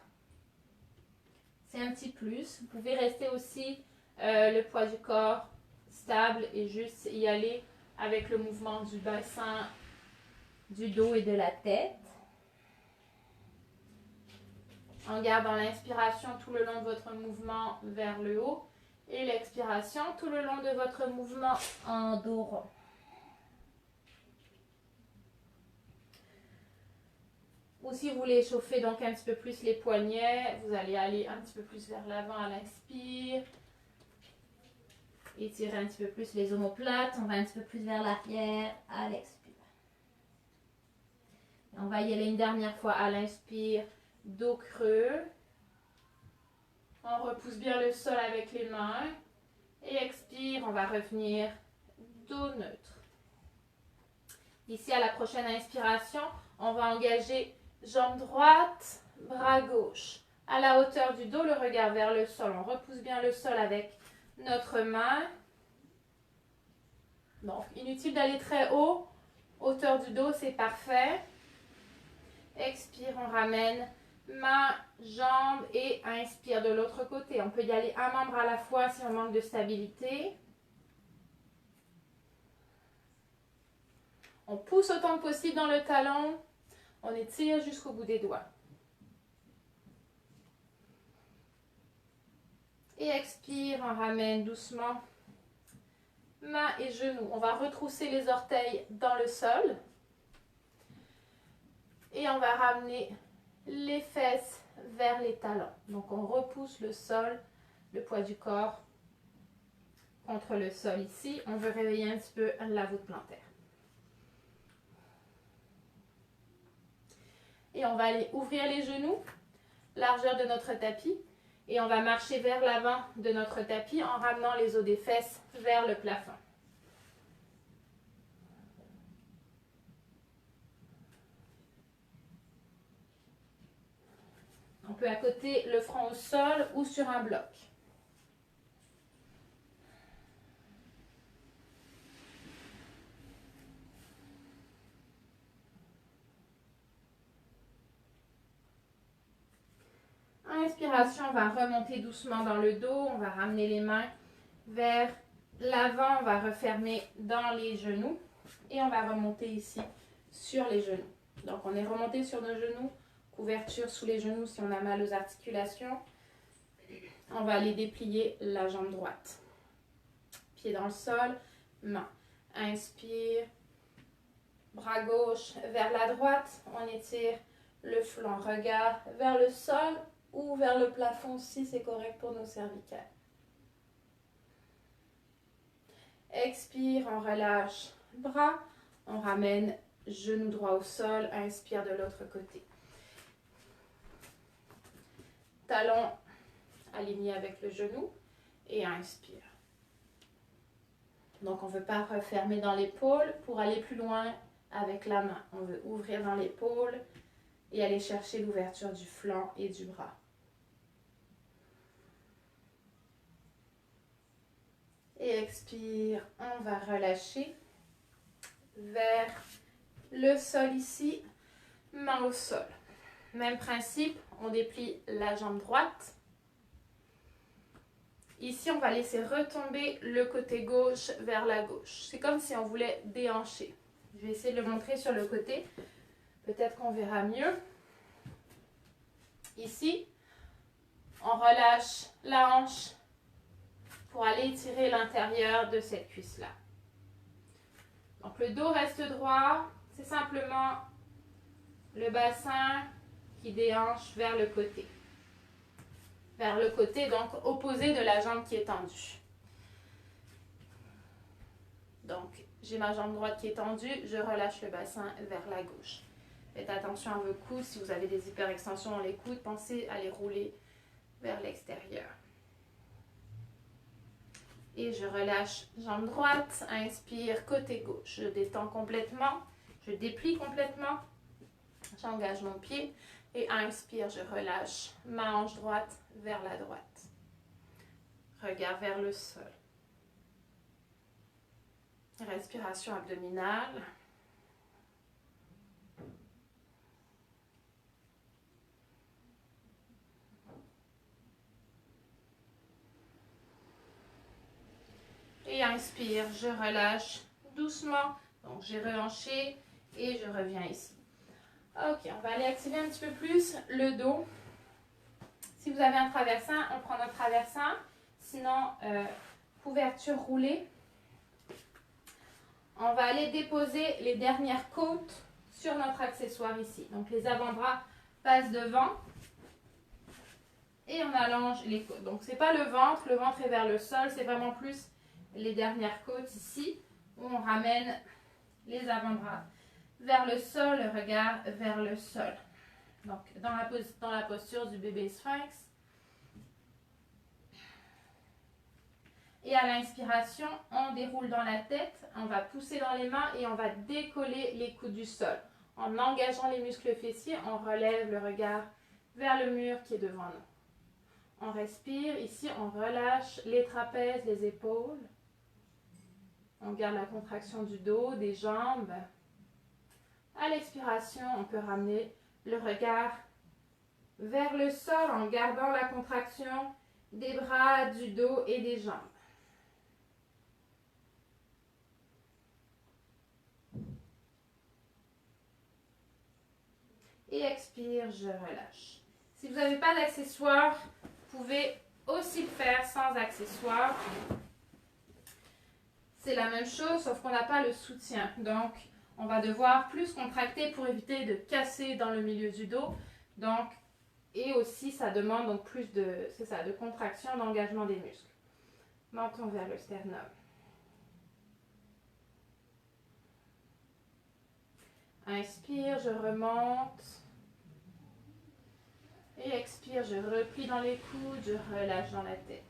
C'est un petit plus. Vous pouvez rester aussi le poids du corps stable et juste y aller avec le mouvement du bassin, du dos et de la tête. En gardant l'inspiration tout le long de votre mouvement vers le haut et l'expiration tout le long de votre mouvement en dos rond. Ou si vous voulez échauffer donc un petit peu plus les poignets, vous allez aller un petit peu plus vers l'avant à l'inspire. Étirez un petit peu plus les omoplates, on va un petit peu plus vers l'arrière à l'expire. On va y aller une dernière fois à l'inspire, dos creux. On repousse bien le sol avec les mains. Et expire, on va revenir dos neutre. Ici, à la prochaine inspiration, on va engager jambe droite, bras gauche. À la hauteur du dos, le regard vers le sol. On repousse bien le sol avec notre main. Donc, inutile d'aller très haut. Hauteur du dos, c'est parfait. Expire, on ramène main, jambe et inspire de l'autre côté. On peut y aller un membre à la fois si on manque de stabilité. On pousse autant que possible dans le talon. On étire jusqu'au bout des doigts. Et expire, on ramène doucement mains et genoux. On va retrousser les orteils dans le sol. Et on va ramener les fesses vers les talons. Donc on repousse le sol, le poids du corps contre le sol ici. On veut réveiller un petit peu la voûte plantaire. Et on va aller ouvrir les genoux, largeur de notre tapis. Et on va marcher vers l'avant de notre tapis en ramenant les os des fesses vers le plafond. On peut accoter le front au sol ou sur un bloc. Inspiration, on va remonter doucement dans le dos, on va ramener les mains vers l'avant, on va refermer dans les genoux et on va remonter ici sur les genoux. Donc on est remonté sur nos genoux, couverture sous les genoux si on a mal aux articulations. On va aller déplier la jambe droite. Pied dans le sol, main. Inspire, bras gauche vers la droite, on étire le flanc, regard vers le sol ou vers le plafond si c'est correct pour nos cervicales. Expire, on relâche bras, on ramène genou droit au sol, inspire de l'autre côté. Talon aligné avec le genou et inspire. Donc on ne veut pas refermer dans l'épaule pour aller plus loin avec la main. On veut ouvrir dans l'épaule et aller chercher l'ouverture du flanc et du bras. Et expire, on va relâcher vers le sol ici, main au sol. Même principe, on déplie la jambe droite. Ici, on va laisser retomber le côté gauche vers la gauche. C'est comme si on voulait déhancher. Je vais essayer de le montrer sur le côté. Peut-être qu'on verra mieux. Ici, on relâche la hanche pour aller étirer l'intérieur de cette cuisse-là. Donc le dos reste droit, c'est simplement le bassin qui déhanche vers le côté. Vers le côté, donc opposé de la jambe qui est tendue. Donc j'ai ma jambe droite qui est tendue, je relâche le bassin vers la gauche. Faites attention à vos coudes, si vous avez des hyperextensions dans les coudes, pensez à les rouler vers l'extérieur. Et je relâche jambe droite, inspire côté gauche, je détends complètement, je déplie complètement, j'engage mon pied et inspire, je relâche ma hanche droite vers la droite. Regard vers le sol. Respiration abdominale. Et inspire, je relâche doucement. Donc j'ai rehanché et je reviens ici. Ok, on va aller activer un petit peu plus le dos. Si vous avez un traversin, on prend notre traversin. Sinon, couverture roulée. On va aller déposer les dernières côtes sur notre accessoire ici. Donc les avant-bras passent devant. Et on allonge les côtes. Donc c'est pas le ventre est vers le sol, c'est vraiment plus les dernières côtes ici, où on ramène les avant-bras vers le sol, le regard vers le sol. Donc, dans la posture du bébé sphinx. Et à l'inspiration, on déroule dans la tête, on va pousser dans les mains et on va décoller les coudes du sol. En engageant les muscles fessiers, on relève le regard vers le mur qui est devant nous. On respire, ici on relâche les trapèzes, les épaules. On garde la contraction du dos, des jambes. À l'expiration, on peut ramener le regard vers le sol en gardant la contraction des bras, du dos et des jambes. Et expire, je relâche. Si vous n'avez pas d'accessoires, vous pouvez aussi le faire sans accessoires. c'est la même chose, sauf qu'on n'a pas le soutien. Donc, on va devoir plus contracter pour éviter de casser dans le milieu du dos. Donc, et aussi, ça demande donc plus de, c'est ça, de contraction, d'engagement des muscles. Menton vers le sternum. Inspire, je remonte. Et expire, je replie dans les coudes, je relâche dans la tête.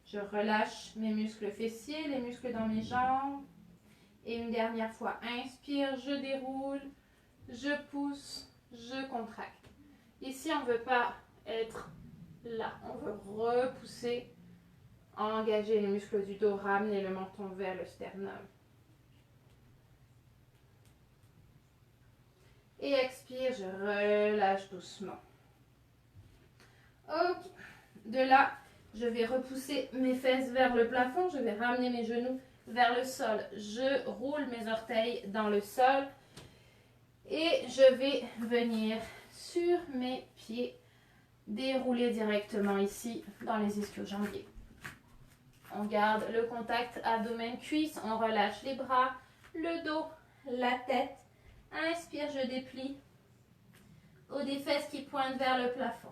Je relâche mes muscles fessiers, les muscles dans mes jambes. Et une dernière fois, inspire, je déroule, je pousse, je contracte. Ici, on ne veut pas être là. On veut repousser, engager les muscles du dos, ramener le menton vers le sternum. Et expire, je relâche doucement. Ok. De là, je vais repousser mes fesses vers le plafond. Je vais ramener mes genoux vers le sol. Je roule mes orteils dans le sol. Et je vais venir sur mes pieds, dérouler directement ici dans les ischio-jambiers. On garde le contact abdomen-cuisse. On relâche les bras, le dos, la tête. Inspire, je déplie. Haut des fesses qui pointent vers le plafond.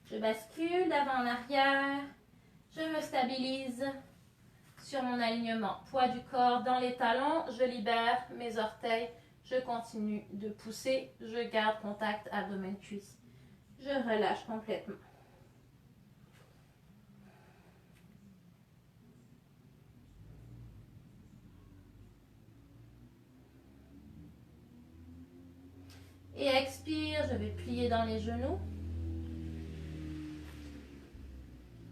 Je bascule d'avant en arrière. Je me stabilise sur mon alignement. Poids du corps dans les talons. Je libère mes orteils. Je continue de pousser. Je garde contact abdomen-cuisse. Je relâche complètement. Et expire, je vais plier dans les genoux.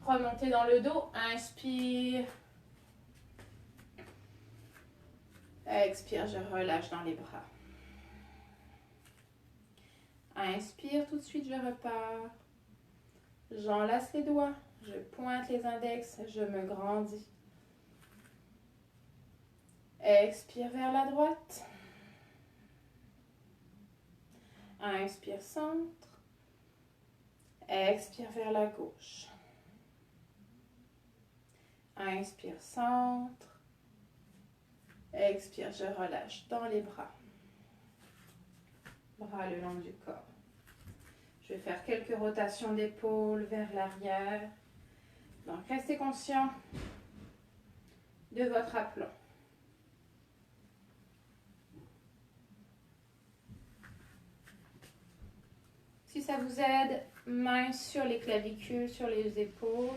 Remonter dans le dos. Inspire. Expire, je relâche dans les bras. Inspire, tout de suite, je repars. J'enlace les doigts. Je pointe les index. Je me grandis. Expire vers la droite. Inspire, centre. Expire vers la gauche. Inspire, centre. Expire, je relâche dans les bras. Bras le long du corps. Je vais faire quelques rotations d'épaules vers l'arrière. Donc, restez conscient de votre aplomb. Si ça vous aide, main sur les clavicules, sur les épaules.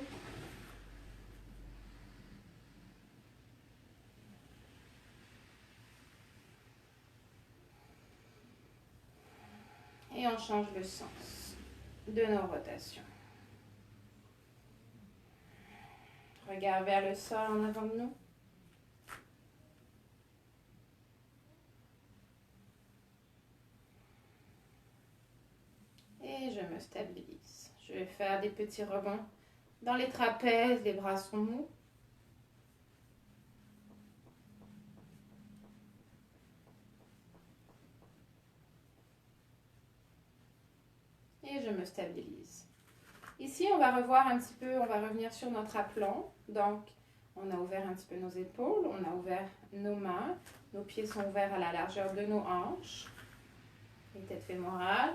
Et on change le sens de nos rotations. Regard vers le sol en avant de nous. Et je me stabilise. Je vais faire des petits rebonds dans les trapèzes, les bras sont mous. Et je me stabilise. Ici, on va revoir un petit peu, on va revenir sur notre aplomb. Donc, on a ouvert un petit peu nos épaules, on a ouvert nos mains. Nos pieds sont ouverts à la largeur de nos hanches. Les têtes fémorales.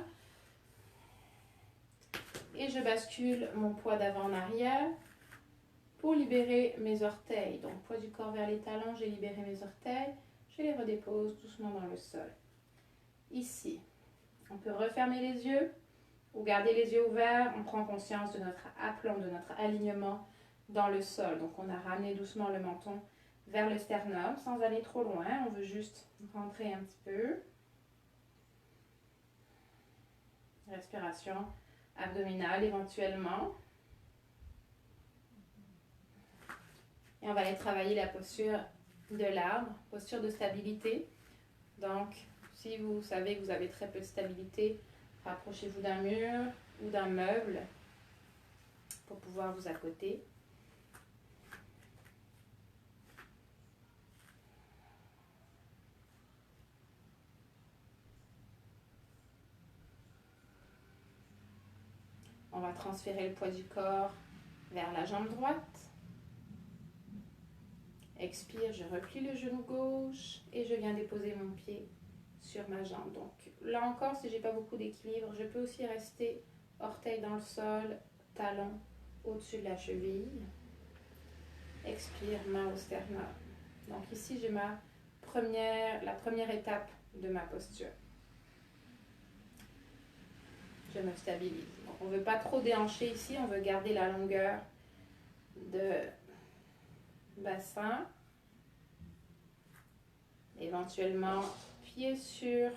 Et je bascule mon poids d'avant en arrière pour libérer mes orteils. Donc, poids du corps vers les talons, j'ai libéré mes orteils. Je les redépose doucement dans le sol. Ici, on peut refermer les yeux ou garder les yeux ouverts. On prend conscience de notre aplomb, de notre alignement dans le sol. Donc, on a ramené doucement le menton vers le sternum sans aller trop loin. On veut juste rentrer un petit peu. Respiration abdominale éventuellement. Et on va aller travailler la posture de l'arbre, posture de stabilité. Donc, si vous savez que vous avez très peu de stabilité, rapprochez-vous d'un mur ou d'un meuble pour pouvoir vous accoter. On va transférer le poids du corps vers la jambe droite. Expire, je replie le genou gauche et je viens déposer mon pied sur ma jambe. Donc là encore, si j'ai pas beaucoup d'équilibre, je peux aussi rester orteil dans le sol, talon au-dessus de la cheville. Expire, main au sternum. Donc ici, j'ai la première étape de ma posture. Je me stabilise. Donc, on ne veut pas trop déhancher ici, on veut garder la longueur de bassin. Éventuellement, pied sur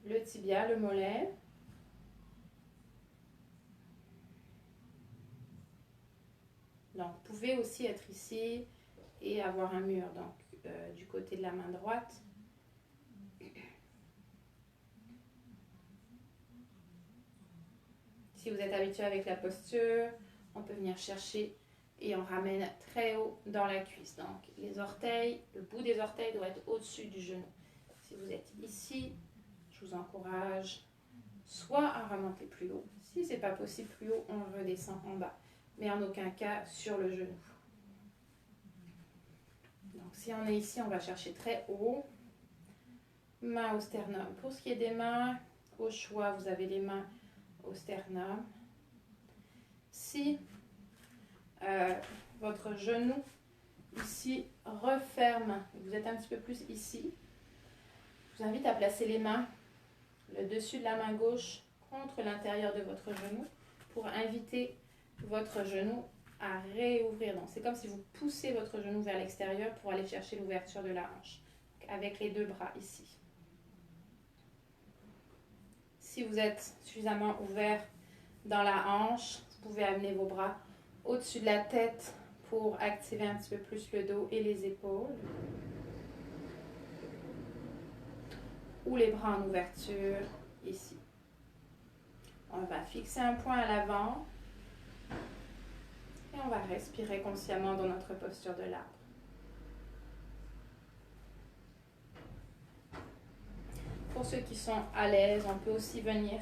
le tibia, le mollet. Donc, vous pouvez aussi être ici et avoir un mur donc, du côté de la main droite. Si vous êtes habitué avec la posture, on peut venir chercher et on ramène très haut dans la cuisse. Donc, les orteils, le bout des orteils doit être au-dessus du genou. Si vous êtes ici, je vous encourage soit à remonter plus haut. Si ce n'est pas possible plus haut, on redescend en bas. Mais en aucun cas sur le genou. Donc, si on est ici, on va chercher très haut. Main au sternum. Pour ce qui est des mains, au choix, vous avez les mains au sternum. Si votre genou ici referme, vous êtes un petit peu plus ici, je vous invite à placer les mains, le dessus de la main gauche contre l'intérieur de votre genou pour inviter votre genou à réouvrir. Donc c'est comme si vous poussez votre genou vers l'extérieur pour aller chercher l'ouverture de la hanche. Donc, avec les deux bras ici. Si vous êtes suffisamment ouvert dans la hanche, vous pouvez amener vos bras au-dessus de la tête pour activer un petit peu plus le dos et les épaules. Ou les bras en ouverture ici. On va fixer un point à l'avant et on va respirer consciemment dans notre posture de l'arbre. Pour ceux qui sont à l'aise, on peut aussi venir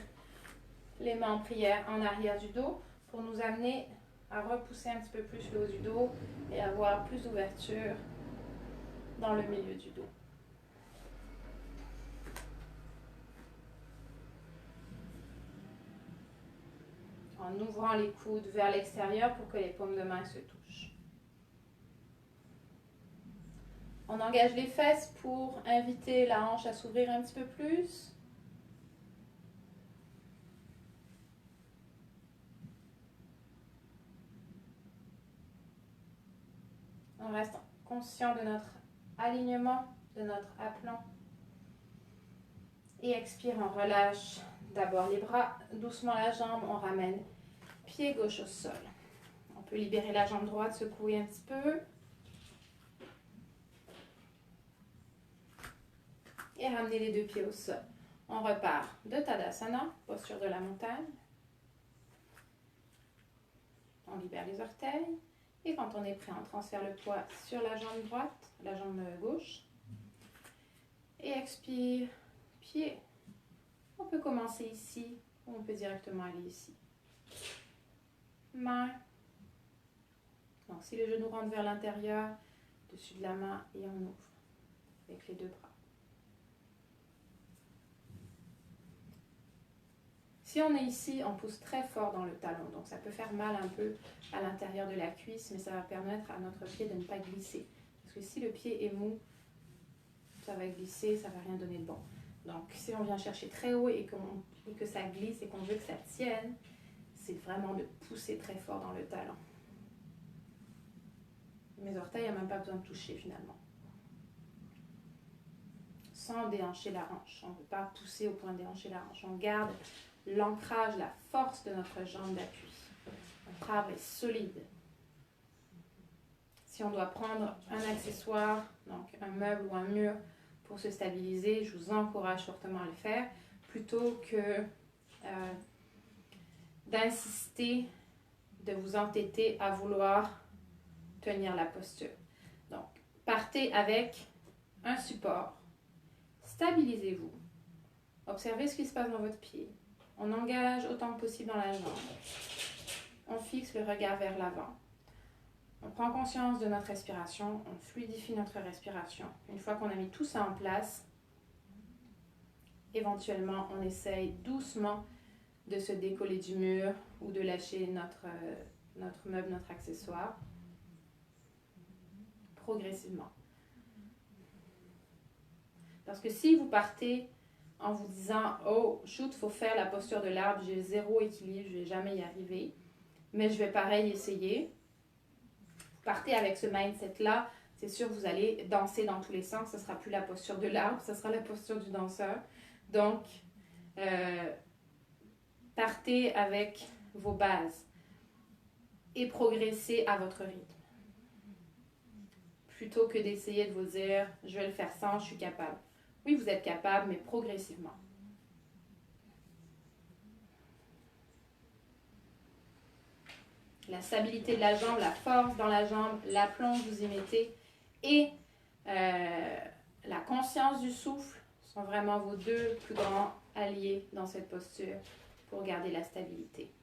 les mains en prière en arrière du dos pour nous amener à repousser un petit peu plus le haut du dos et avoir plus d'ouverture dans le milieu du dos. En ouvrant les coudes vers l'extérieur pour que les paumes de main se touchent. On engage les fesses pour inviter la hanche à s'ouvrir un petit peu plus. On reste conscient de notre alignement, de notre aplomb. Et expire, on relâche d'abord les bras, doucement la jambe, on ramène pied gauche au sol. On peut libérer la jambe droite, secouer un petit peu. Et ramener les deux pieds au sol. On repart de Tadasana, posture de la montagne. On libère les orteils. Et quand on est prêt, on transfère le poids sur la jambe droite, la jambe gauche. Et expire, pied. On peut commencer ici ou on peut directement aller ici. Main. Donc si le genou rentre vers l'intérieur, dessus de la main et on ouvre avec les deux bras. Si on est ici, on pousse très fort dans le talon, donc ça peut faire mal un peu à l'intérieur de la cuisse, mais ça va permettre à notre pied de ne pas glisser. Parce que si le pied est mou, ça va glisser, ça ne va rien donner de bon. Donc si on vient chercher très haut et que ça glisse et qu'on veut que ça tienne, c'est vraiment de pousser très fort dans le talon. Mes orteils n'ont même pas besoin de toucher finalement. Sans déhancher la hanche. On ne veut pas pousser au point de déhancher la hanche. On garde l'ancrage, la force de notre jambe d'appui. Notre arbre est solide. Si on doit prendre un accessoire, donc un meuble ou un mur pour se stabiliser, je vous encourage fortement à le faire, plutôt que d'insister, de vous entêter à vouloir tenir la posture. Donc, partez avec un support. Stabilisez-vous. Observez ce qui se passe dans votre pied. On engage autant que possible dans la jambe. On fixe le regard vers l'avant. On prend conscience de notre respiration, on fluidifie notre respiration. Une fois qu'on a mis tout ça en place, éventuellement, on essaye doucement de se décoller du mur ou de lâcher notre meuble, notre accessoire, progressivement. Parce que si vous partez en vous disant « Oh, shoot, il faut faire la posture de l'arbre, j'ai zéro équilibre, je ne vais jamais y arriver, mais je vais pareil essayer », vous partez avec ce mindset-là, c'est sûr que vous allez danser dans tous les sens, ce ne sera plus la posture de l'arbre, ce sera la posture du danseur. Donc, partez avec vos bases et progressez à votre rythme. Plutôt que d'essayer de vous dire « Je vais le faire sans, je suis capable ». Oui, vous êtes capable, mais progressivement. La stabilité de la jambe, la force dans la jambe, l'aplomb que vous y mettez et la conscience du souffle sont vraiment vos deux plus grands alliés dans cette posture pour garder la stabilité.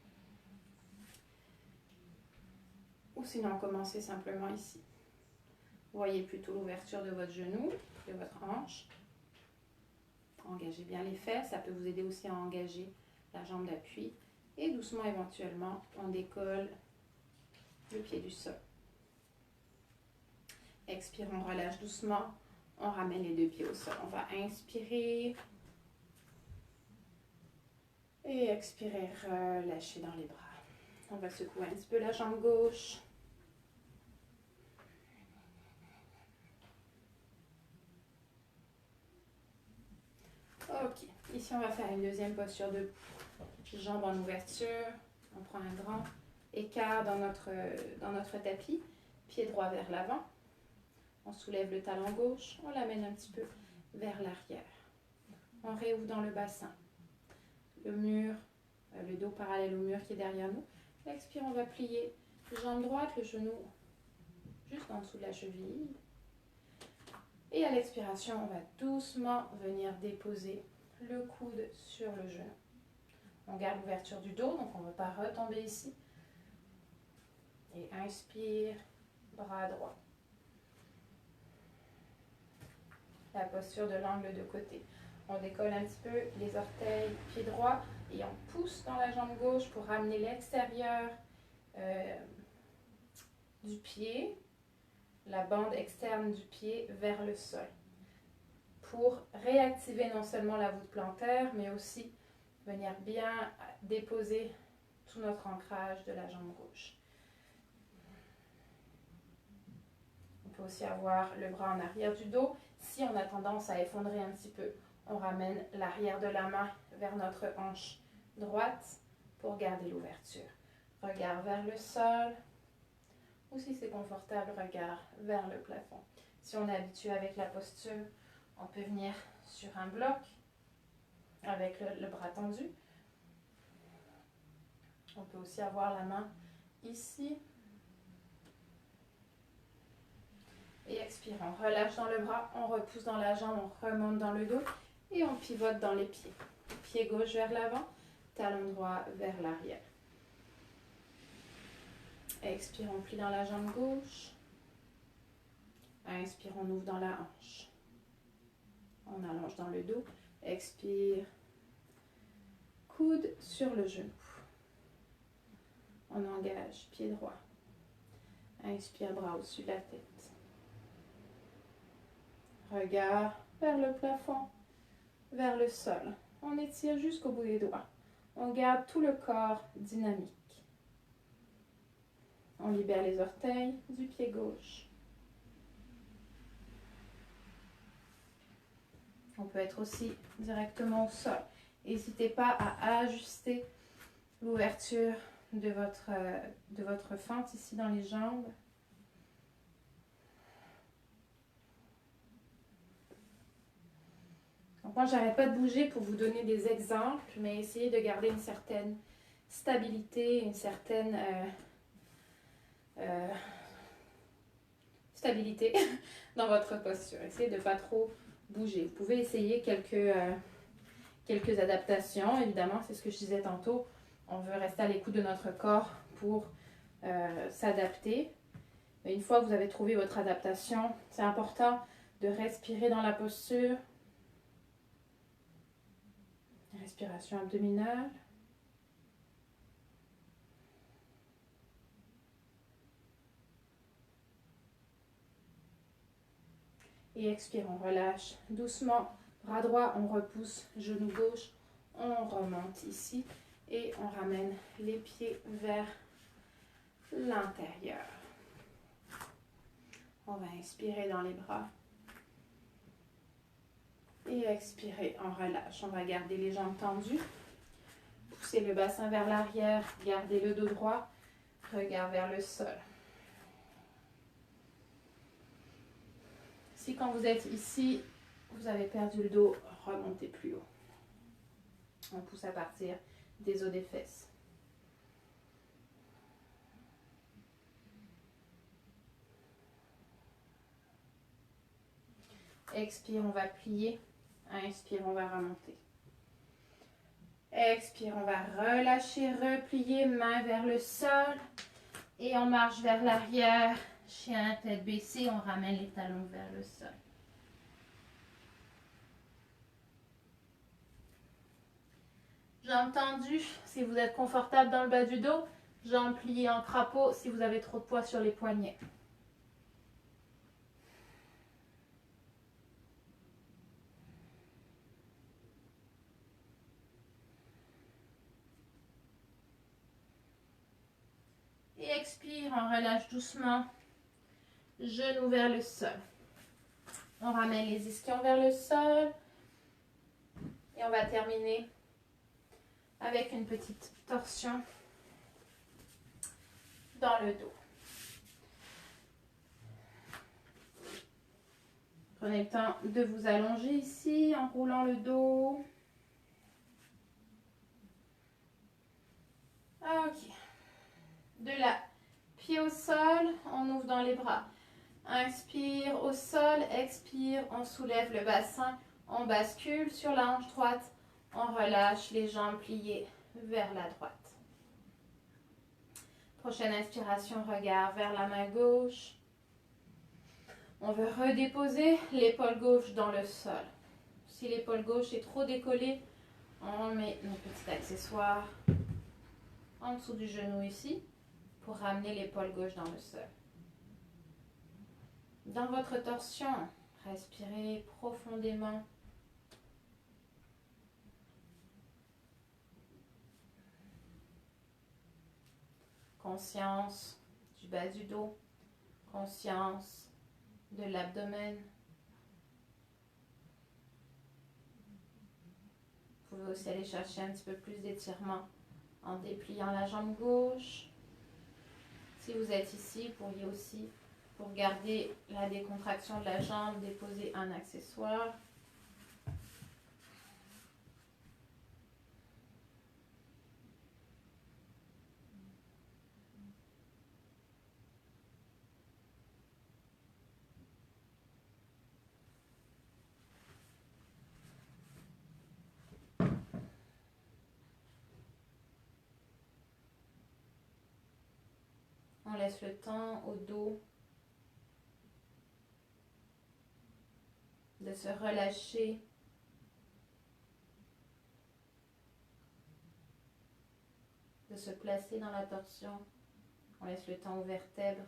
Ou sinon, commencez simplement ici. Voyez plutôt l'ouverture de votre genou, de votre hanche. Engagez bien les fesses, ça peut vous aider aussi à engager la jambe d'appui. Et doucement, éventuellement, on décolle le pied du sol. Expire, on relâche doucement, on ramène les deux pieds au sol. On va inspirer et expirer, relâcher dans les bras. On va secouer un petit peu la jambe gauche. Ok, ici on va faire une deuxième posture de jambes en ouverture. On prend un grand écart dans notre tapis, pied droit vers l'avant. On soulève le talon gauche, on l'amène un petit peu vers l'arrière. On réouvre dans le bassin. Le mur, le dos parallèle au mur qui est derrière nous. Expire, on va plier jambe droite, le genou juste en dessous de la cheville. Et à l'expiration, on va doucement venir déposer le coude sur le genou. On garde l'ouverture du dos, donc on ne va pas retomber ici. Et inspire, bras droit. La posture de l'angle de côté. On décolle un petit peu les orteils, pied droit, et on pousse dans la jambe gauche pour ramener l'extérieur du pied, la bande externe du pied vers le sol. Pour réactiver non seulement la voûte plantaire, mais aussi venir bien déposer tout notre ancrage de la jambe gauche. On peut aussi avoir le bras en arrière du dos. Si on a tendance à effondrer un petit peu, on ramène l'arrière de la main vers notre hanche droite pour garder l'ouverture. Regard vers le sol. Ou si c'est confortable, regard vers le plafond. Si on est habitué avec la posture, on peut venir sur un bloc avec le bras tendu. On peut aussi avoir la main ici. Et expire, on relâche dans le bras, on repousse dans la jambe, on remonte dans le dos et on pivote dans les pieds. Pied gauche vers l'avant, talon droit vers l'arrière. Expire, on plie dans la jambe gauche. Inspire, on ouvre dans la hanche. On allonge dans le dos. Expire, coude sur le genou. On engage, pied droit. Inspire, bras au-dessus de la tête. Regard vers le plafond, vers le sol. On étire jusqu'au bout des doigts. On garde tout le corps dynamique. On libère les orteils du pied gauche. On peut être aussi directement au sol. N'hésitez pas à ajuster l'ouverture de votre fente ici dans les jambes. Donc moi, j'arrête pas de bouger pour vous donner des exemples, mais essayez de garder une certaine stabilité, une certaine stabilité dans votre posture. Essayez de ne pas trop bouger. Vous pouvez essayer quelques adaptations. Évidemment, c'est ce que je disais tantôt. On veut rester à l'écoute de notre corps pour s'adapter. Mais une fois que vous avez trouvé votre adaptation, c'est important de respirer dans la posture. Respiration abdominale. Et expire, on relâche doucement. Bras droit, on repousse. Genou gauche, on remonte ici. Et on ramène les pieds vers l'intérieur. On va inspirer dans les bras. Et expirer, on relâche. On va garder les jambes tendues. Poussez le bassin vers l'arrière. Gardez le dos droit. Regard vers le sol. Si quand vous êtes ici, vous avez perdu le dos, remontez plus haut. On pousse à partir des os des fesses. Expire, on va plier. Inspire, on va remonter. Expire, on va relâcher, replier, main vers le sol. Et on marche vers l'arrière. Chien, tête baissée, on ramène les talons vers le sol. Jambes tendues si vous êtes confortable dans le bas du dos. Jambes pliées en crapaud si vous avez trop de poids sur les poignets. Et expire, on relâche doucement. Genoux vers le sol. On ramène les ischions vers le sol. Et on va terminer avec une petite torsion dans le dos. Prenez le temps de vous allonger ici en roulant le dos. Ok. De là, pied au sol, on ouvre dans les bras. Inspire au sol, expire, on soulève le bassin, on bascule sur la hanche droite, on relâche les jambes pliées vers la droite. Prochaine inspiration, regard vers la main gauche. On veut redéposer l'épaule gauche dans le sol. Si l'épaule gauche est trop décollée, on met nos petits accessoires en dessous du genou ici pour ramener l'épaule gauche dans le sol. Dans votre torsion, respirez profondément. Conscience du bas du dos, conscience de l'abdomen. Vous pouvez aussi aller chercher un petit peu plus d'étirement en dépliant la jambe gauche. Si vous êtes ici, vous pourriez aussi, pour garder la décontraction de la jambe, déposer un accessoire. On laisse le temps au dos de se relâcher. De se placer dans la torsion. On laisse le temps aux vertèbres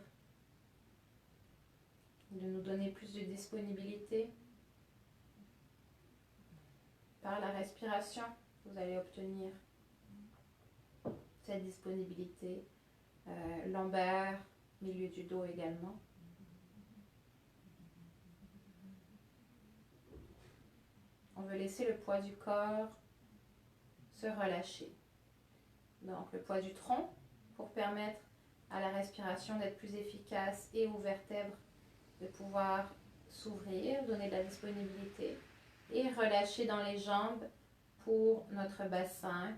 de nous donner plus de disponibilité. Par la respiration, vous allez obtenir cette disponibilité. Lombaire, milieu du dos également. On veut laisser le poids du corps se relâcher. Donc le poids du tronc pour permettre à la respiration d'être plus efficace et aux vertèbres de pouvoir s'ouvrir, donner de la disponibilité et relâcher dans les jambes pour notre bassin.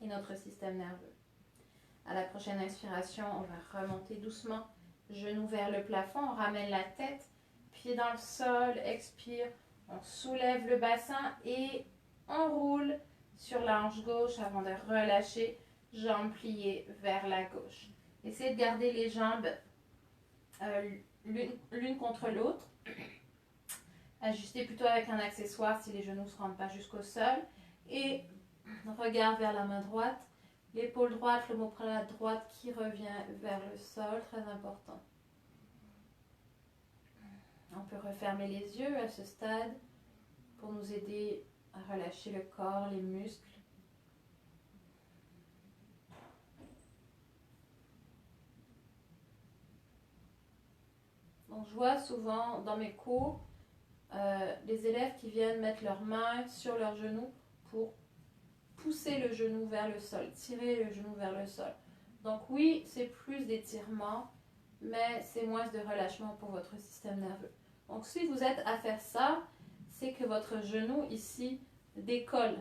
Et notre système nerveux. À la prochaine inspiration, on va remonter doucement, genoux vers le plafond, on ramène la tête, pied dans le sol, expire, on soulève le bassin et on roule sur la hanche gauche avant de relâcher, jambes pliées vers la gauche. Essayez de garder les jambes l'une contre l'autre. Ajustez plutôt avec un accessoire si les genoux ne se rendent pas jusqu'au sol. Et regard vers la main droite, l'épaule droite, l'omoplate droite qui revient vers le sol, très important. On peut refermer les yeux à ce stade pour nous aider à relâcher le corps, les muscles. Donc, je vois souvent dans mes cours les élèves qui viennent mettre leurs mains sur leurs genoux pour pousser le genou vers le sol, tirer le genou vers le sol. Donc oui, c'est plus d'étirement, mais c'est moins de relâchement pour votre système nerveux. Donc si vous êtes à faire ça, c'est que votre genou ici décolle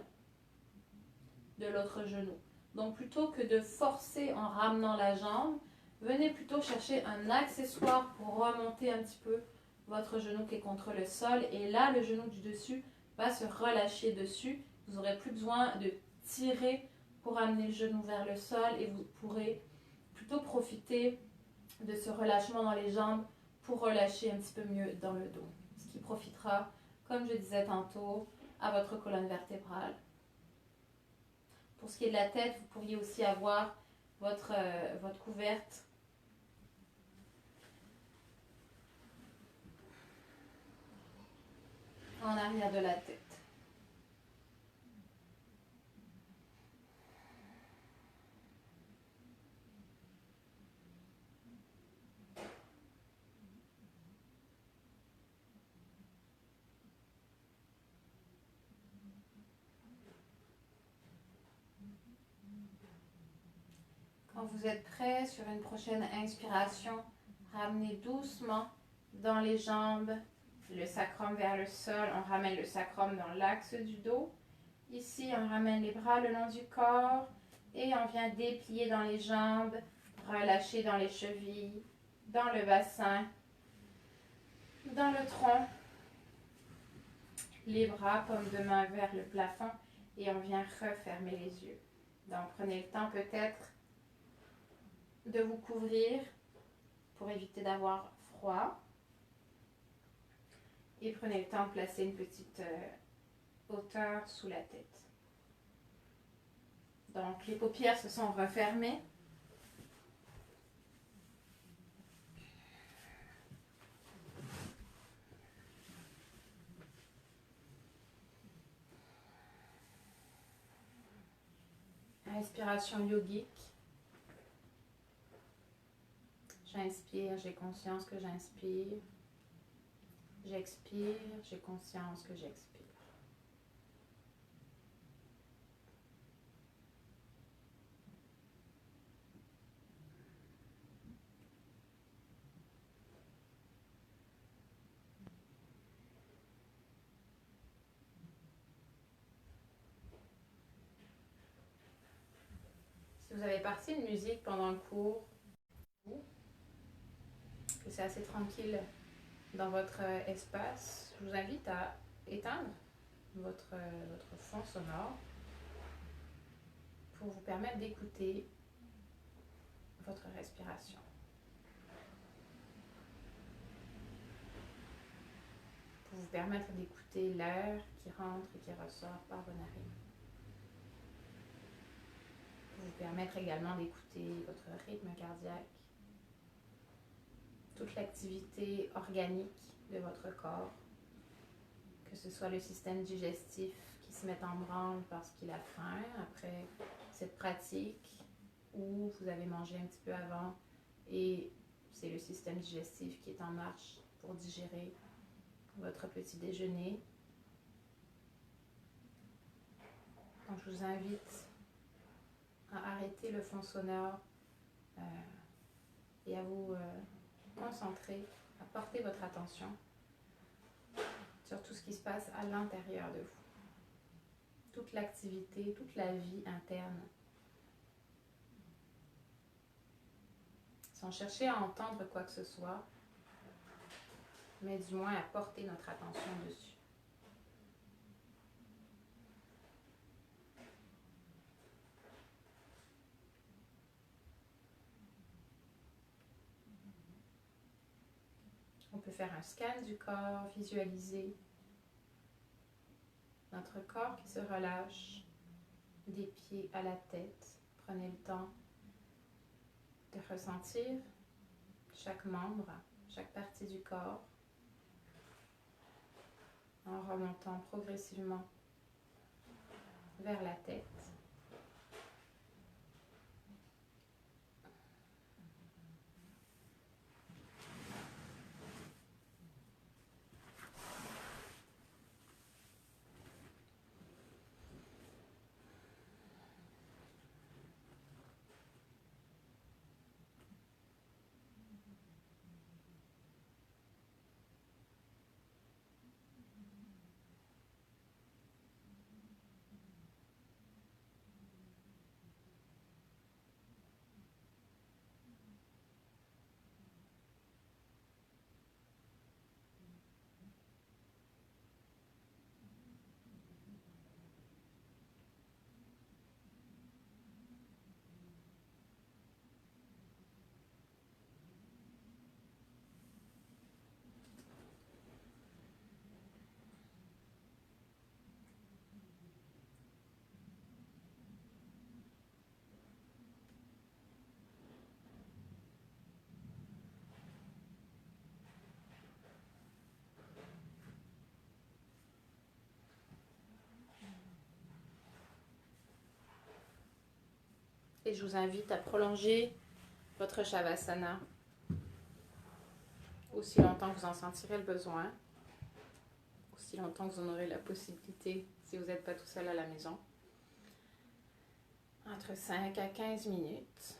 de l'autre genou. Donc plutôt que de forcer en ramenant la jambe, venez plutôt chercher un accessoire pour remonter un petit peu votre genou qui est contre le sol. Et là, le genou du dessus va se relâcher dessus. Vous n'aurez plus besoin de tirer pour amener le genou vers le sol et vous pourrez plutôt profiter de ce relâchement dans les jambes pour relâcher un petit peu mieux dans le dos. Ce qui profitera, comme je disais tantôt, à votre colonne vertébrale. Pour ce qui est de la tête, vous pourriez aussi avoir votre couverte en arrière de la tête. Quand vous êtes prêt, sur une prochaine inspiration, ramenez doucement dans les jambes, le sacrum vers le sol. On ramène le sacrum dans l'axe du dos. Ici, on ramène les bras le long du corps et on vient déplier dans les jambes, relâcher dans les chevilles, dans le bassin, dans le tronc. Les bras, paumes de main vers le plafond et on vient refermer les yeux. Donc, prenez le temps peut-être de vous couvrir pour éviter d'avoir froid. Et prenez le temps de placer une petite hauteur sous la tête. Donc, les paupières se sont refermées. Respiration yogique. J'inspire, j'ai conscience que j'inspire. J'expire, j'ai conscience que j'expire. Si vous avez parti une musique pendant le cours, que c'est assez tranquille dans votre espace, je vous invite à éteindre votre fond sonore pour vous permettre d'écouter votre respiration. Pour vous permettre d'écouter l'air qui rentre et qui ressort par vos narines. Pour vous permettre également d'écouter votre rythme cardiaque, toute l'activité organique de votre corps, que ce soit le système digestif qui se met en branle parce qu'il a faim après cette pratique, ou vous avez mangé un petit peu avant et c'est le système digestif qui est en marche pour digérer votre petit déjeuner. Donc je vous invite à arrêter le fond sonore et à vous concentrer, à porter votre attention sur tout ce qui se passe à l'intérieur de vous. Toute l'activité, toute la vie interne. Sans chercher à entendre quoi que ce soit, mais du moins à porter notre attention dessus. On peut faire un scan du corps, visualiser notre corps qui se relâche des pieds à la tête. Prenez le temps de ressentir chaque membre, chaque partie du corps en remontant progressivement vers la tête. Et je vous invite à prolonger votre Shavasana aussi longtemps que vous en sentirez le besoin, aussi longtemps que vous en aurez la possibilité si vous n'êtes pas tout seul à la maison. Entre 5 à 15 minutes.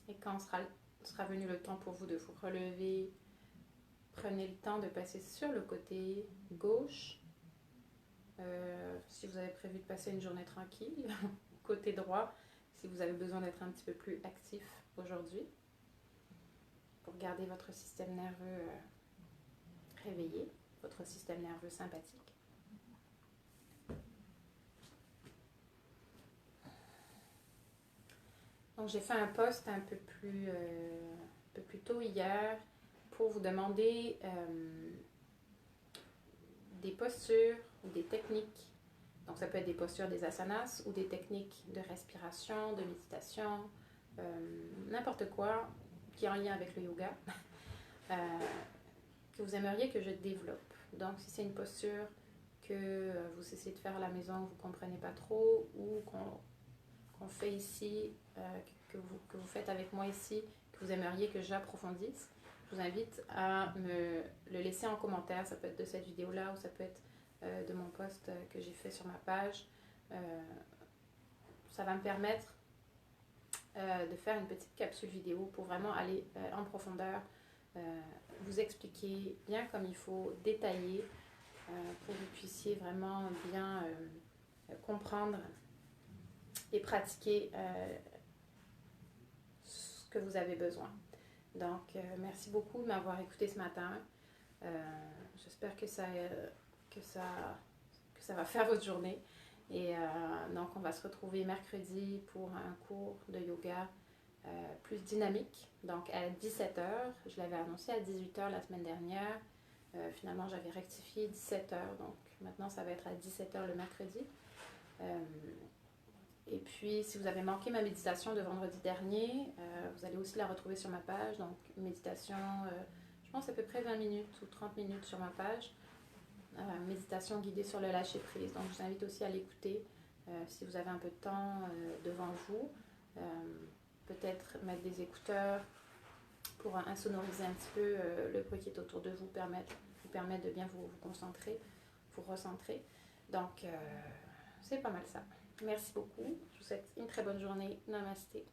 Et quand sera venu le temps pour vous de vous relever, prenez le temps de passer sur le côté gauche. Si vous avez prévu de passer une journée tranquille, côté droit, si vous avez besoin d'être un petit peu plus actif aujourd'hui, pour garder votre système nerveux réveillé, votre système nerveux sympathique. Donc j'ai fait un post un peu plus tôt hier pour vous demander des postures ou des techniques. Donc ça peut être des postures des asanas ou des techniques de respiration, de méditation, n'importe quoi qui est en lien avec le yoga, que vous aimeriez que je développe. Donc si c'est une posture que vous essayez de faire à la maison, vous ne comprenez pas trop, ou qu'on fait ici, que vous faites avec moi ici, que vous aimeriez que j'approfondisse, je vous invite à me le laisser en commentaire. Ça peut être de cette vidéo-là ou ça peut être de mon post que j'ai fait sur ma page. Ça va me permettre de faire une petite capsule vidéo pour vraiment aller en profondeur, vous expliquer bien comme il faut, détailler, pour que vous puissiez vraiment bien comprendre et pratiquer ce que vous avez besoin. Donc, merci beaucoup de m'avoir écouté ce matin. J'espère que ça va faire votre journée. Et donc, on va se retrouver mercredi pour un cours de yoga plus dynamique. Donc, à 17h, je l'avais annoncé à 18h la semaine dernière. Finalement, j'avais rectifié 17h. Donc, maintenant, ça va être à 17h le mercredi. Et puis, si vous avez manqué ma méditation de vendredi dernier, vous allez aussi la retrouver sur ma page. Donc, méditation, je pense à peu près 20 minutes ou 30 minutes sur ma page. Méditation guidée sur le lâcher-prise. Donc, je vous invite aussi à l'écouter si vous avez un peu de temps devant vous. Peut-être mettre des écouteurs pour insonoriser un petit peu le bruit qui est autour de vous, vous permettre de bien vous concentrer, vous recentrer. Donc, c'est pas mal ça. Merci beaucoup. Je vous souhaite une très bonne journée. Namasté.